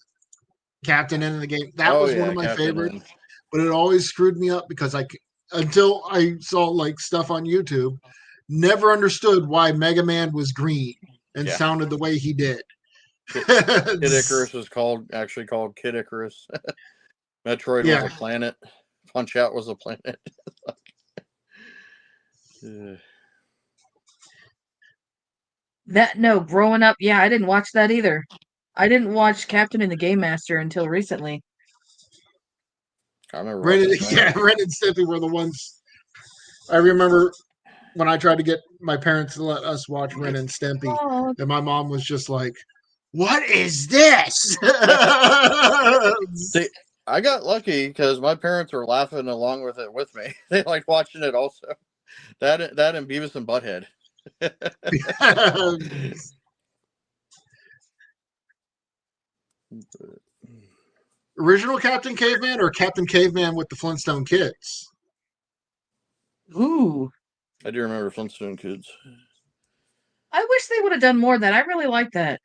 the game. That was one of my favorites, but it always screwed me up because until I saw like stuff on YouTube, never understood why Mega Man was green. and Yeah. sounded the way he did. Kid Icarus was actually called Kid Icarus. Metroid Yeah. was a planet. Punch Out was a planet. Growing up, yeah, I didn't watch that either. I didn't watch Captain and the Game Master until recently. I remember Ren watching and, that. yeah, Ren and Stimpy were the ones. I remember when I tried to get my parents to let us watch Ren and Stimpy, Oh, and my mom was just like, "What is this?" See, I got lucky because my parents were laughing along with it with me. They liked watching it also. That and Beavis and Butthead. Original Captain Caveman or Captain Caveman with the Flintstone Kids? ooh. I do remember Flintstone Kids. I wish they would have done more of that. I really like that.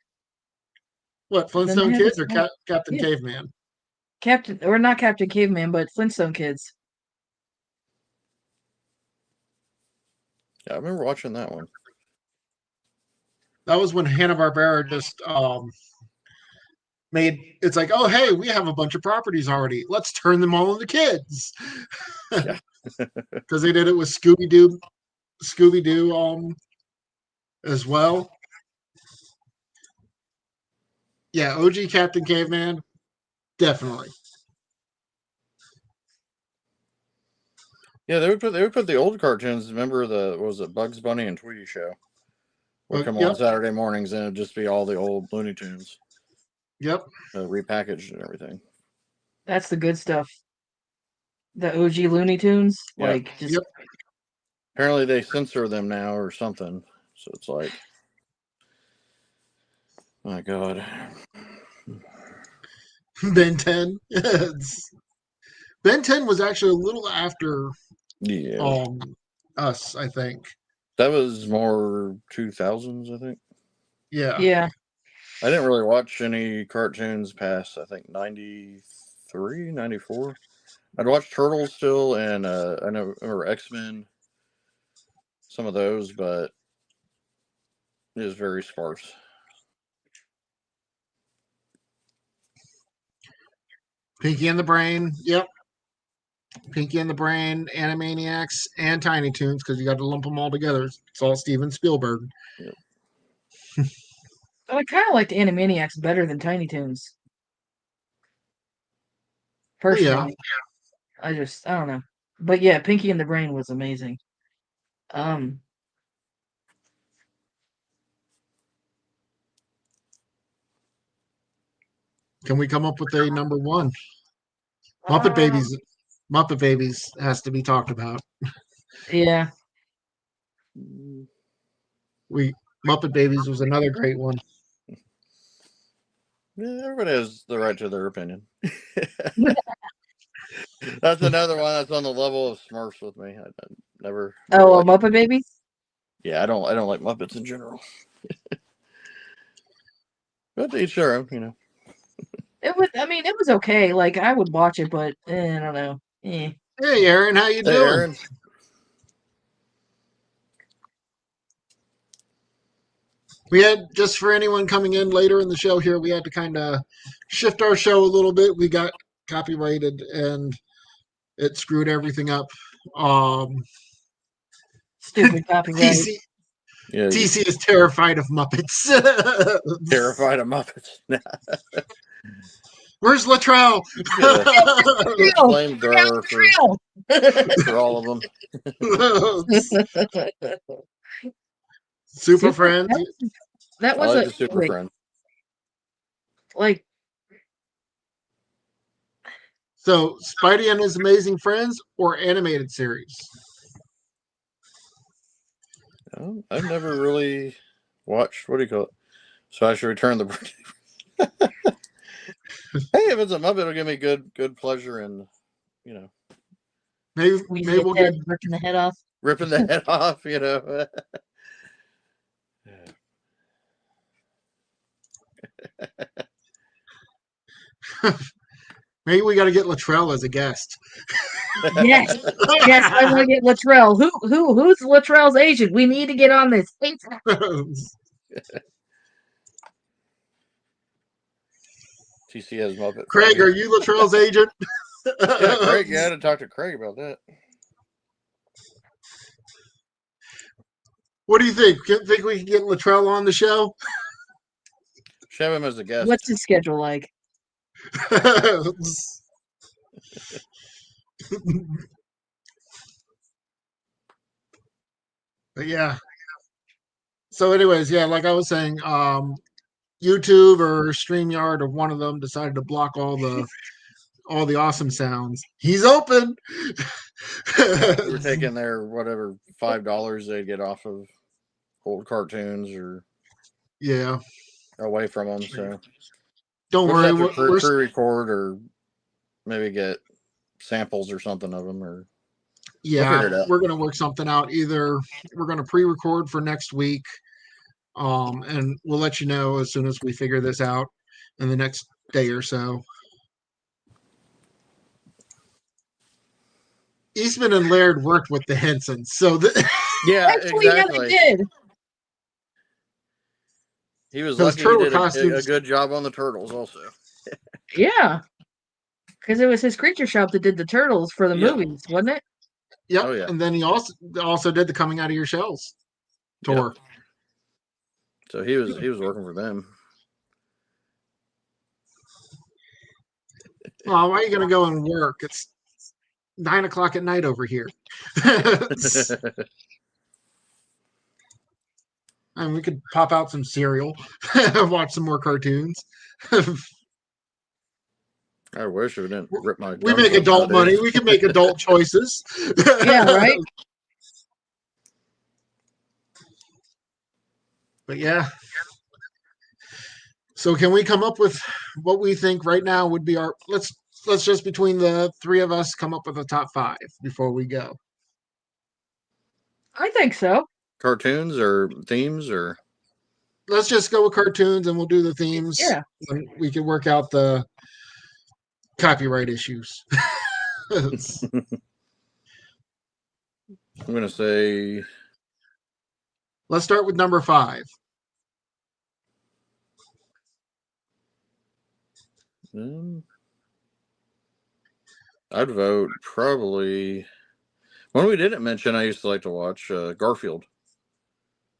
What, Then they Flintstone had Kids this or one- Captain yeah. Caveman? Not Captain Caveman, but Flintstone Kids. Yeah, I remember watching that one. That was when Hanna-Barbera just made it's like, oh hey, we have a bunch of properties already. Let's turn them all into kids. Yeah. Because they did it with Scooby Doo as well. Yeah, OG Captain Caveman, definitely. Yeah, they would put the old cartoons. Remember what was it, Bugs Bunny and Tweety Show? Would come on Saturday mornings, and it'd just be all the old Looney Tunes. Yep. Repackaged and everything. That's the good stuff. The OG Looney Tunes, Yeah. like just Yep. Apparently they censor them now or something. So it's like, my God. Ben 10. Ben 10 was actually a little after Yeah. us, I think. That was more 2000s, I think. yeah. I didn't really watch any cartoons past, I think, 93, 94. I'd watch Turtles still, and I remember X-Men, some of those, but it was very sparse. Pinky and the Brain. Yep. Pinky and the Brain, Animaniacs, and Tiny Toons, because you got to lump them all together. It's all Steven Spielberg. Yep. But I kind of liked Animaniacs better than Tiny Toons. Personally. I don't know. But yeah, Pinky and the Brain was amazing. Can we come up with a number one? Muppet Babies has to be talked about. Yeah. Muppet Babies was another great one. Yeah, everybody has the right to their opinion. That's another one that's on the level of Smurfs with me. I never. Oh, Muppet Babies? Yeah, I don't like Muppets in general. But to each their own, you know. It was okay. Like I would watch it, but I don't know. Hey, Aaron, how you doing? Aaron. We had, just for anyone coming in later in the show here, we had to kind of shift our show a little bit. We got copyrighted and it screwed everything up. Stupid copyright. TC is terrified of Muppets. Terrified of Muppets. Where's Latrell? Flamethrower for all of them. Super Friends. That was a Super Friend. Like, so Spidey and His Amazing Friends or animated series? I've never really watched. What do you call it? So I should return the. Hey, if it's a Muppet, it'll give me good pleasure and, you know. Maybe we'll get ripping the head off. Ripping the head off, you know. Maybe we got to get Latrell as a guest. Yes, I want to get Latrell. Who's Latrell's agent? We need to get on this. TC has Muppet. Craig, Friday. are you Latrell's agent? Yeah, Craig. Yeah, I had to talk to Craig about that. What do you think? Think we can get Latrell on the show? Should have him as a guest. What's his schedule like? But yeah. So, anyways, yeah, like I was saying, YouTube or StreamYard or one of them decided to block all the awesome sounds. He's open. We're taking their whatever $5 they get off of old cartoons or Yeah. away from them. So Don't we'll worry. have to We're pre-record or maybe get samples or something of them. Or yeah, figure it out. we're gonna work something out. Either we're gonna pre-record for next week, and we'll let you know as soon as we figure this out in the next day or so. Eastman and Laird worked with the Hensons, so yeah, Actually, exactly. yeah, they did. He was Those lucky turtle he did a costumes- good job on the turtles also. Yeah. Because it was his creature shop that did the turtles for the Yeah. movies, wasn't it? Yep. Oh, yeah. And then he also did the Coming Out of Your Shells tour. Yep. So he was working for them. Oh, why are you gonna go and work? It's 9:00 at night over here. And we could pop out some cereal, watch some more cartoons. I wish I didn't rip my. We gums make off adult nowadays. money. We can make adult choices. Yeah, right? But yeah. So can we come up with what we think right now would be our let's just between the three of us come up with a top 5 before we go. I think so. Cartoons or themes or Let's just go with cartoons and we'll do the themes. Yeah. And we can work out the copyright issues. I'm gonna say Let's start with number 5. I'd vote probably one we didn't mention. I used to like to watch Garfield.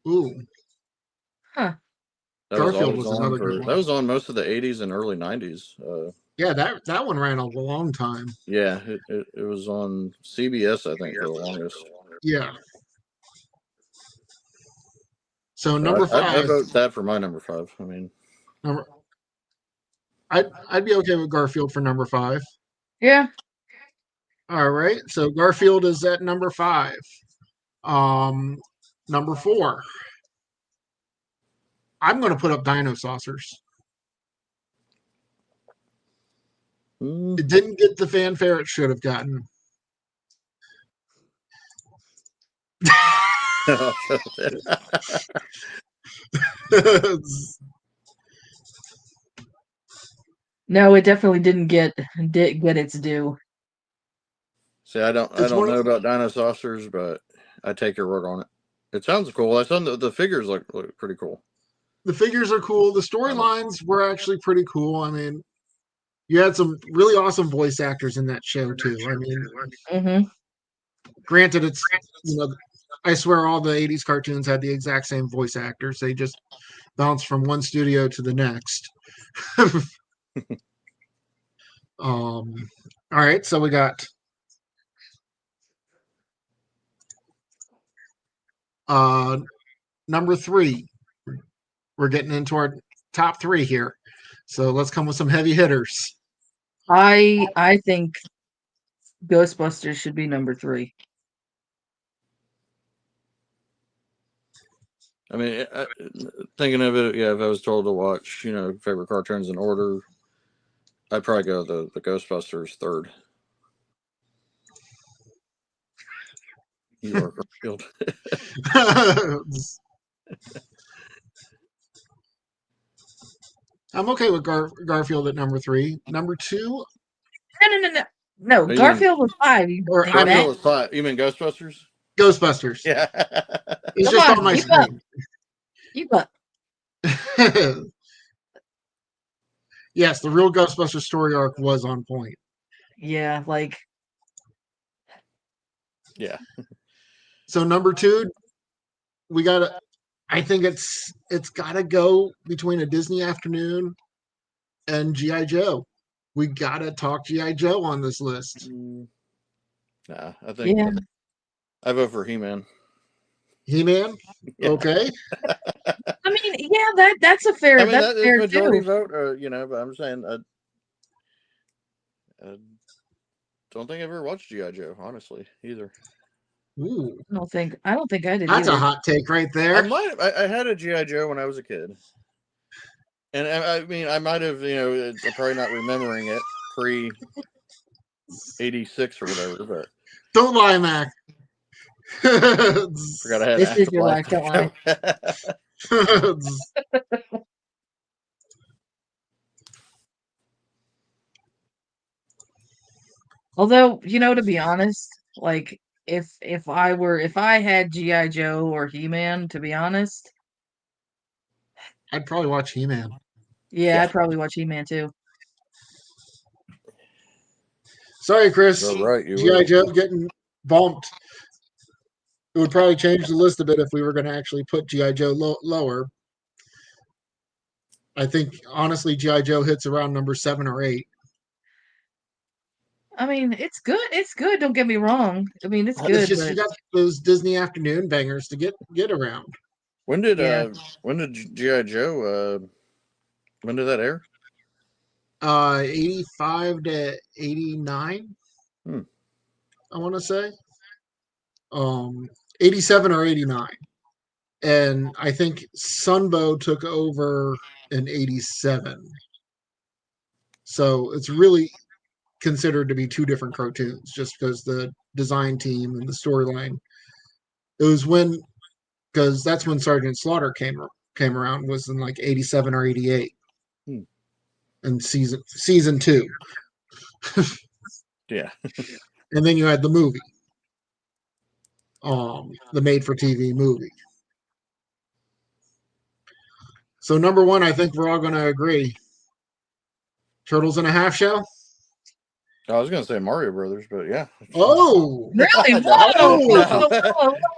Ooh. Huh. Garfield was another good one. That was on most of the 80s and early 90s. Yeah, that one ran a long time. Yeah, it was on CBS, I think, for the longest. Yeah. So number 5. I vote that for my number 5. I mean, I'd be okay with Garfield for number 5. Yeah. All right. So Garfield is at number 5. Number 4. I'm going to put up Dino Saucers. It didn't get the fanfare it should have gotten. No, it definitely didn't get its due. See, I don't know about Dino Saucers, but I take your word on it. It sounds cool. I saw the figures look pretty cool. The figures are cool. The storylines were actually pretty cool. I mean, you had some really awesome voice actors in that show too. I mean, granted, it's I swear all the 80s cartoons had the exact same voice actors. They just bounced from one studio to the next. All right, so we got number 3. We're getting into our top 3 here. So let's come with some heavy hitters. I think Ghostbusters should be number 3. I mean, thinking of it, yeah, if I was told to watch, favorite cartoons in order, I'd probably go the Ghostbusters 3rd. You are Garfield. I'm okay with Garfield at number 3. Number 2. No, Garfield was 5. Garfield was 5. You mean Ghostbusters? Ghostbusters. Yeah. It's just on my screen. You got. Yes, the real Ghostbusters story arc was on point. Yeah, like Yeah. So number 2, we gotta. I think it's gotta go between a Disney afternoon and GI Joe. We gotta talk GI Joe on this list. Nah, I think yeah. I vote for He-Man. He-Man, Yeah. okay. I mean, yeah, that's a fair. I mean, that's that is fair majority too. vote, but I'm saying I don't think I've ever watched G.I. Joe, honestly, either. Ooh, I don't think I did that's either. a hot take right I there. I had a G.I. Joe when I was a kid. And I mean, I might have, I'm probably not remembering it pre 86 or whatever, but Don't lie, Mac. forgot I had This is your Afterlife. life, don't lie. Although, to be honest, like if I had GI Joe or He-Man, to be honest, I'd probably watch He-Man. yeah, I'd probably watch He-Man too. Sorry, Chris. You're right, you GI will. Joe getting bumped. It would probably change the list a bit if we were going to actually put GI Joe lower. I think honestly, GI Joe hits around number 7 or 8. I mean, it's good. It's good. Don't get me wrong. I mean, it's It's good, just but you got those Disney afternoon bangers to get around. When did Yeah. G.I. Joe when did that air? 85 to 89. Hmm. I want to say 87 or 89. And I think Sunbow took over in 87. So it's really considered to be two different cartoons just because the design team and the storyline. It was because that's when Sergeant Slaughter came around, was in like 87 or 88. And season 2. Yeah. And then you had the movie. The made for TV movie. So number 1, I think we're all going to agree. Turtles in a Half Shell. I was going to say Mario Brothers, but yeah. Oh, really, No, whoa, no.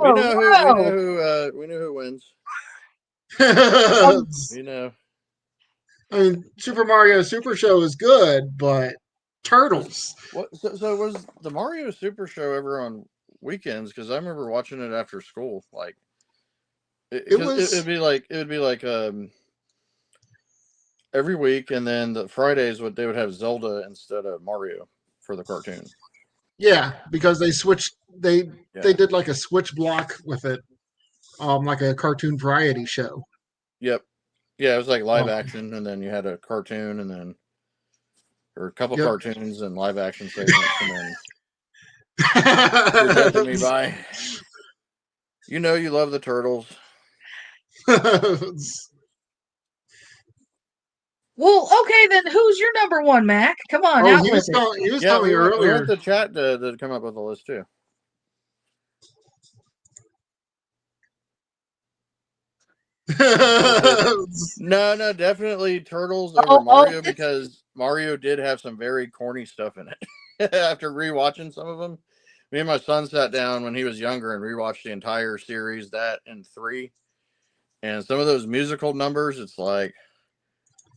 whoa, we know who wins. You know. I mean, Super Mario Super Show is good, but Turtles. What? So was the Mario Super Show ever on weekends? Because I remember watching it after school. Like, it would be like every week, and then the Fridays they would have Zelda instead of Mario for the cartoon. Yeah, because they switched. They did like a switch block with it, like a cartoon variety show. Yep. Yeah, it was like live action, and then you had a cartoon, and then or a couple cartoons and live action segments, and then you're judging me by. You know you love the Turtles. Well, okay, then who's your number 1, Mac? Come on, out with it. He was telling me earlier. We want the chat to come up with a list too. No, definitely Turtles over Mario because Mario did have some very corny stuff in it. After rewatching some of them, me and my son sat down when he was younger and rewatched the entire series, that and 3. And some of those musical numbers, it's like,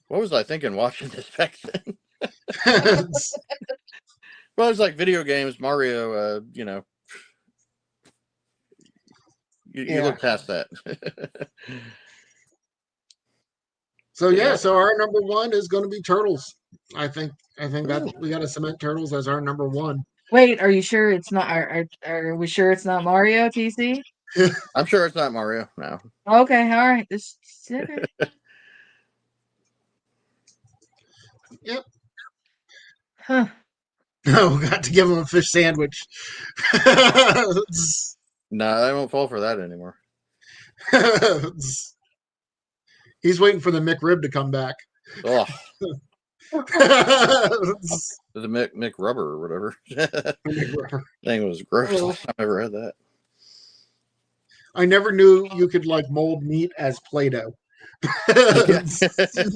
what was I thinking watching this back then? Well, it's like video games, Mario, you look past that. So our number 1 is going to be Turtles. I think that we got to cement Turtles as our number 1. Wait, are you sure it's not? Are we sure it's not Mario, TC? I'm sure it's not Mario. No. Okay, all right. Yep. Huh. No, got to give him a fish sandwich. No, I won't fall for that anymore. He's waiting for the McRib to come back. Oh. The McRubber or whatever. Thing was gross. I never had that. I never knew you could like mold meat as Play-Doh.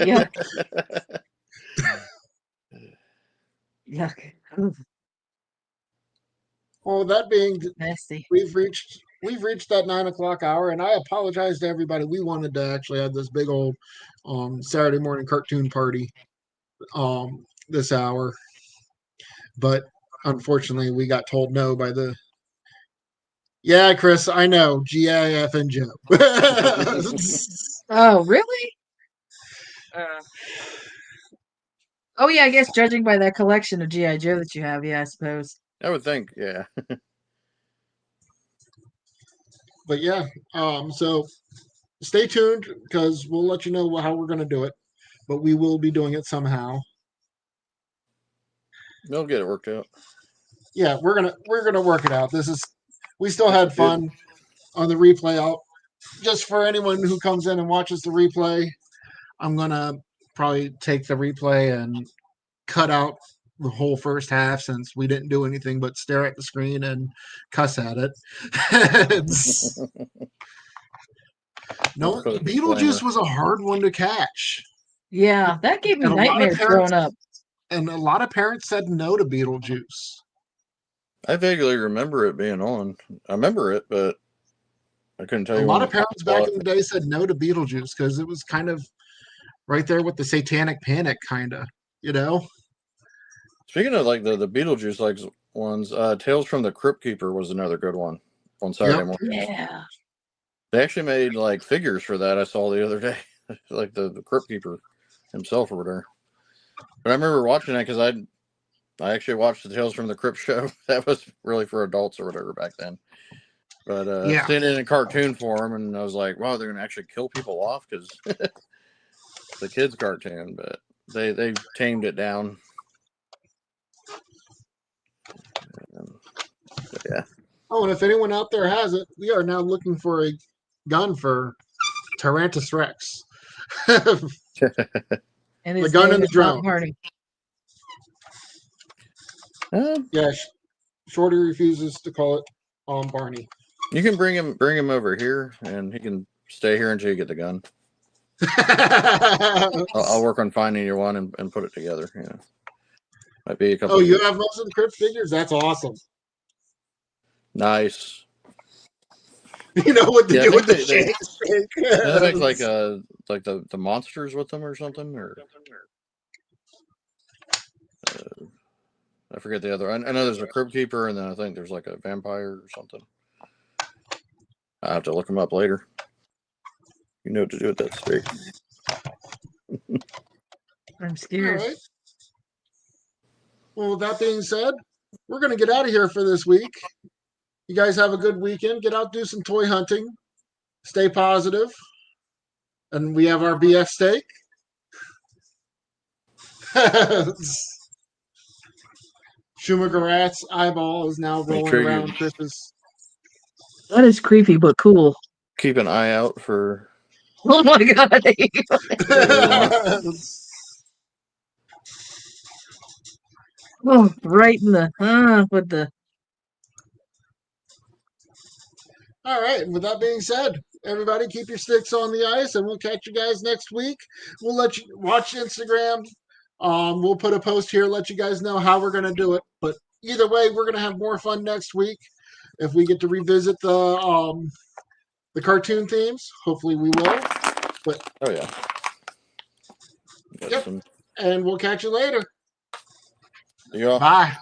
Yeah. Yuck. Ooh, Well, that being, nasty. we've reached that 9 o'clock hour, and I apologize to everybody. We wanted to actually have this big old Saturday morning cartoon party this hour, but unfortunately, we got told no by the. Yeah, Chris, I know GIF and Joe. Oh, really? Oh yeah, I guess judging by that collection of GI Joe that you have, yeah, I suppose. I would think, yeah. But yeah, so stay tuned because we'll let you know how we're going to do it, but we will be doing it somehow. They'll get it worked out. Yeah, we're gonna work it out. We still had fun on the replay. Just for anyone who comes in and watches the replay, I'm gonna probably take the replay and cut out the whole first half since we didn't do anything but stare at the screen and cuss at it. No, Put a Beetlejuice disclaimer. was a hard one to catch. Yeah, that gave me And a lot of nightmares parents- growing up. And a lot of parents said no to Beetlejuice. I vaguely remember it being on. I remember it, but I couldn't tell A you. lot when of parents back in the day said no to Beetlejuice because it was kind of right there with the Satanic Panic, kind of, you know? Speaking of like the Beetlejuice like ones, Tales from the Crypt Keeper was another good one on Saturday morning. Yeah. They actually made like figures for that. I saw the other day, like the Crypt Keeper himself or whatever. But I remember watching that because I actually watched the Tales from the Crypt show. That was really for adults or whatever back then. But Yeah. seeing it in cartoon form, and I was like, wow, they're gonna actually kill people off because the kids' cartoon. But they tamed it down. But yeah. Oh, and if anyone out there has it, we are now looking for a gun for Tyrantus Rex. And The his gun name and the is Bob drone. Hardy. Yeah, Shorty refuses to call it Barney. You can bring him over here, and he can stay here until you get the gun. I'll work on finding you one and put it together. Yeah, might be a couple. Oh, you have most of the Crypt figures? That's awesome. Nice. You know what to Yeah, I do think with the they shake. they make like the monsters with them or something, or I forget the other. I know there's a Crypt Keeper, and then I think there's like a vampire or something. I have to look them up later. You know what to do with that stick. I'm All scared. right. Well, with that being said, we're going to get out of here for this week. You guys have a good weekend. Get out, do some toy hunting. Stay positive. And we have our BF steak. Shumagarat's eyeball is now rolling sure you- around Chris's. That is creepy but cool. Keep an eye out for. Oh my god. Oh, right in the with the All right. And with that being said, everybody keep your sticks on the ice, and we'll catch you guys next week. We'll let you watch Instagram. We'll put a post here, let you guys know how we're going to do it. But either way, we're going to have more fun next week if we get to revisit the cartoon themes. Hopefully, we will. But Oh yeah. Got Yep. some- and we'll catch you later. You all. Bye.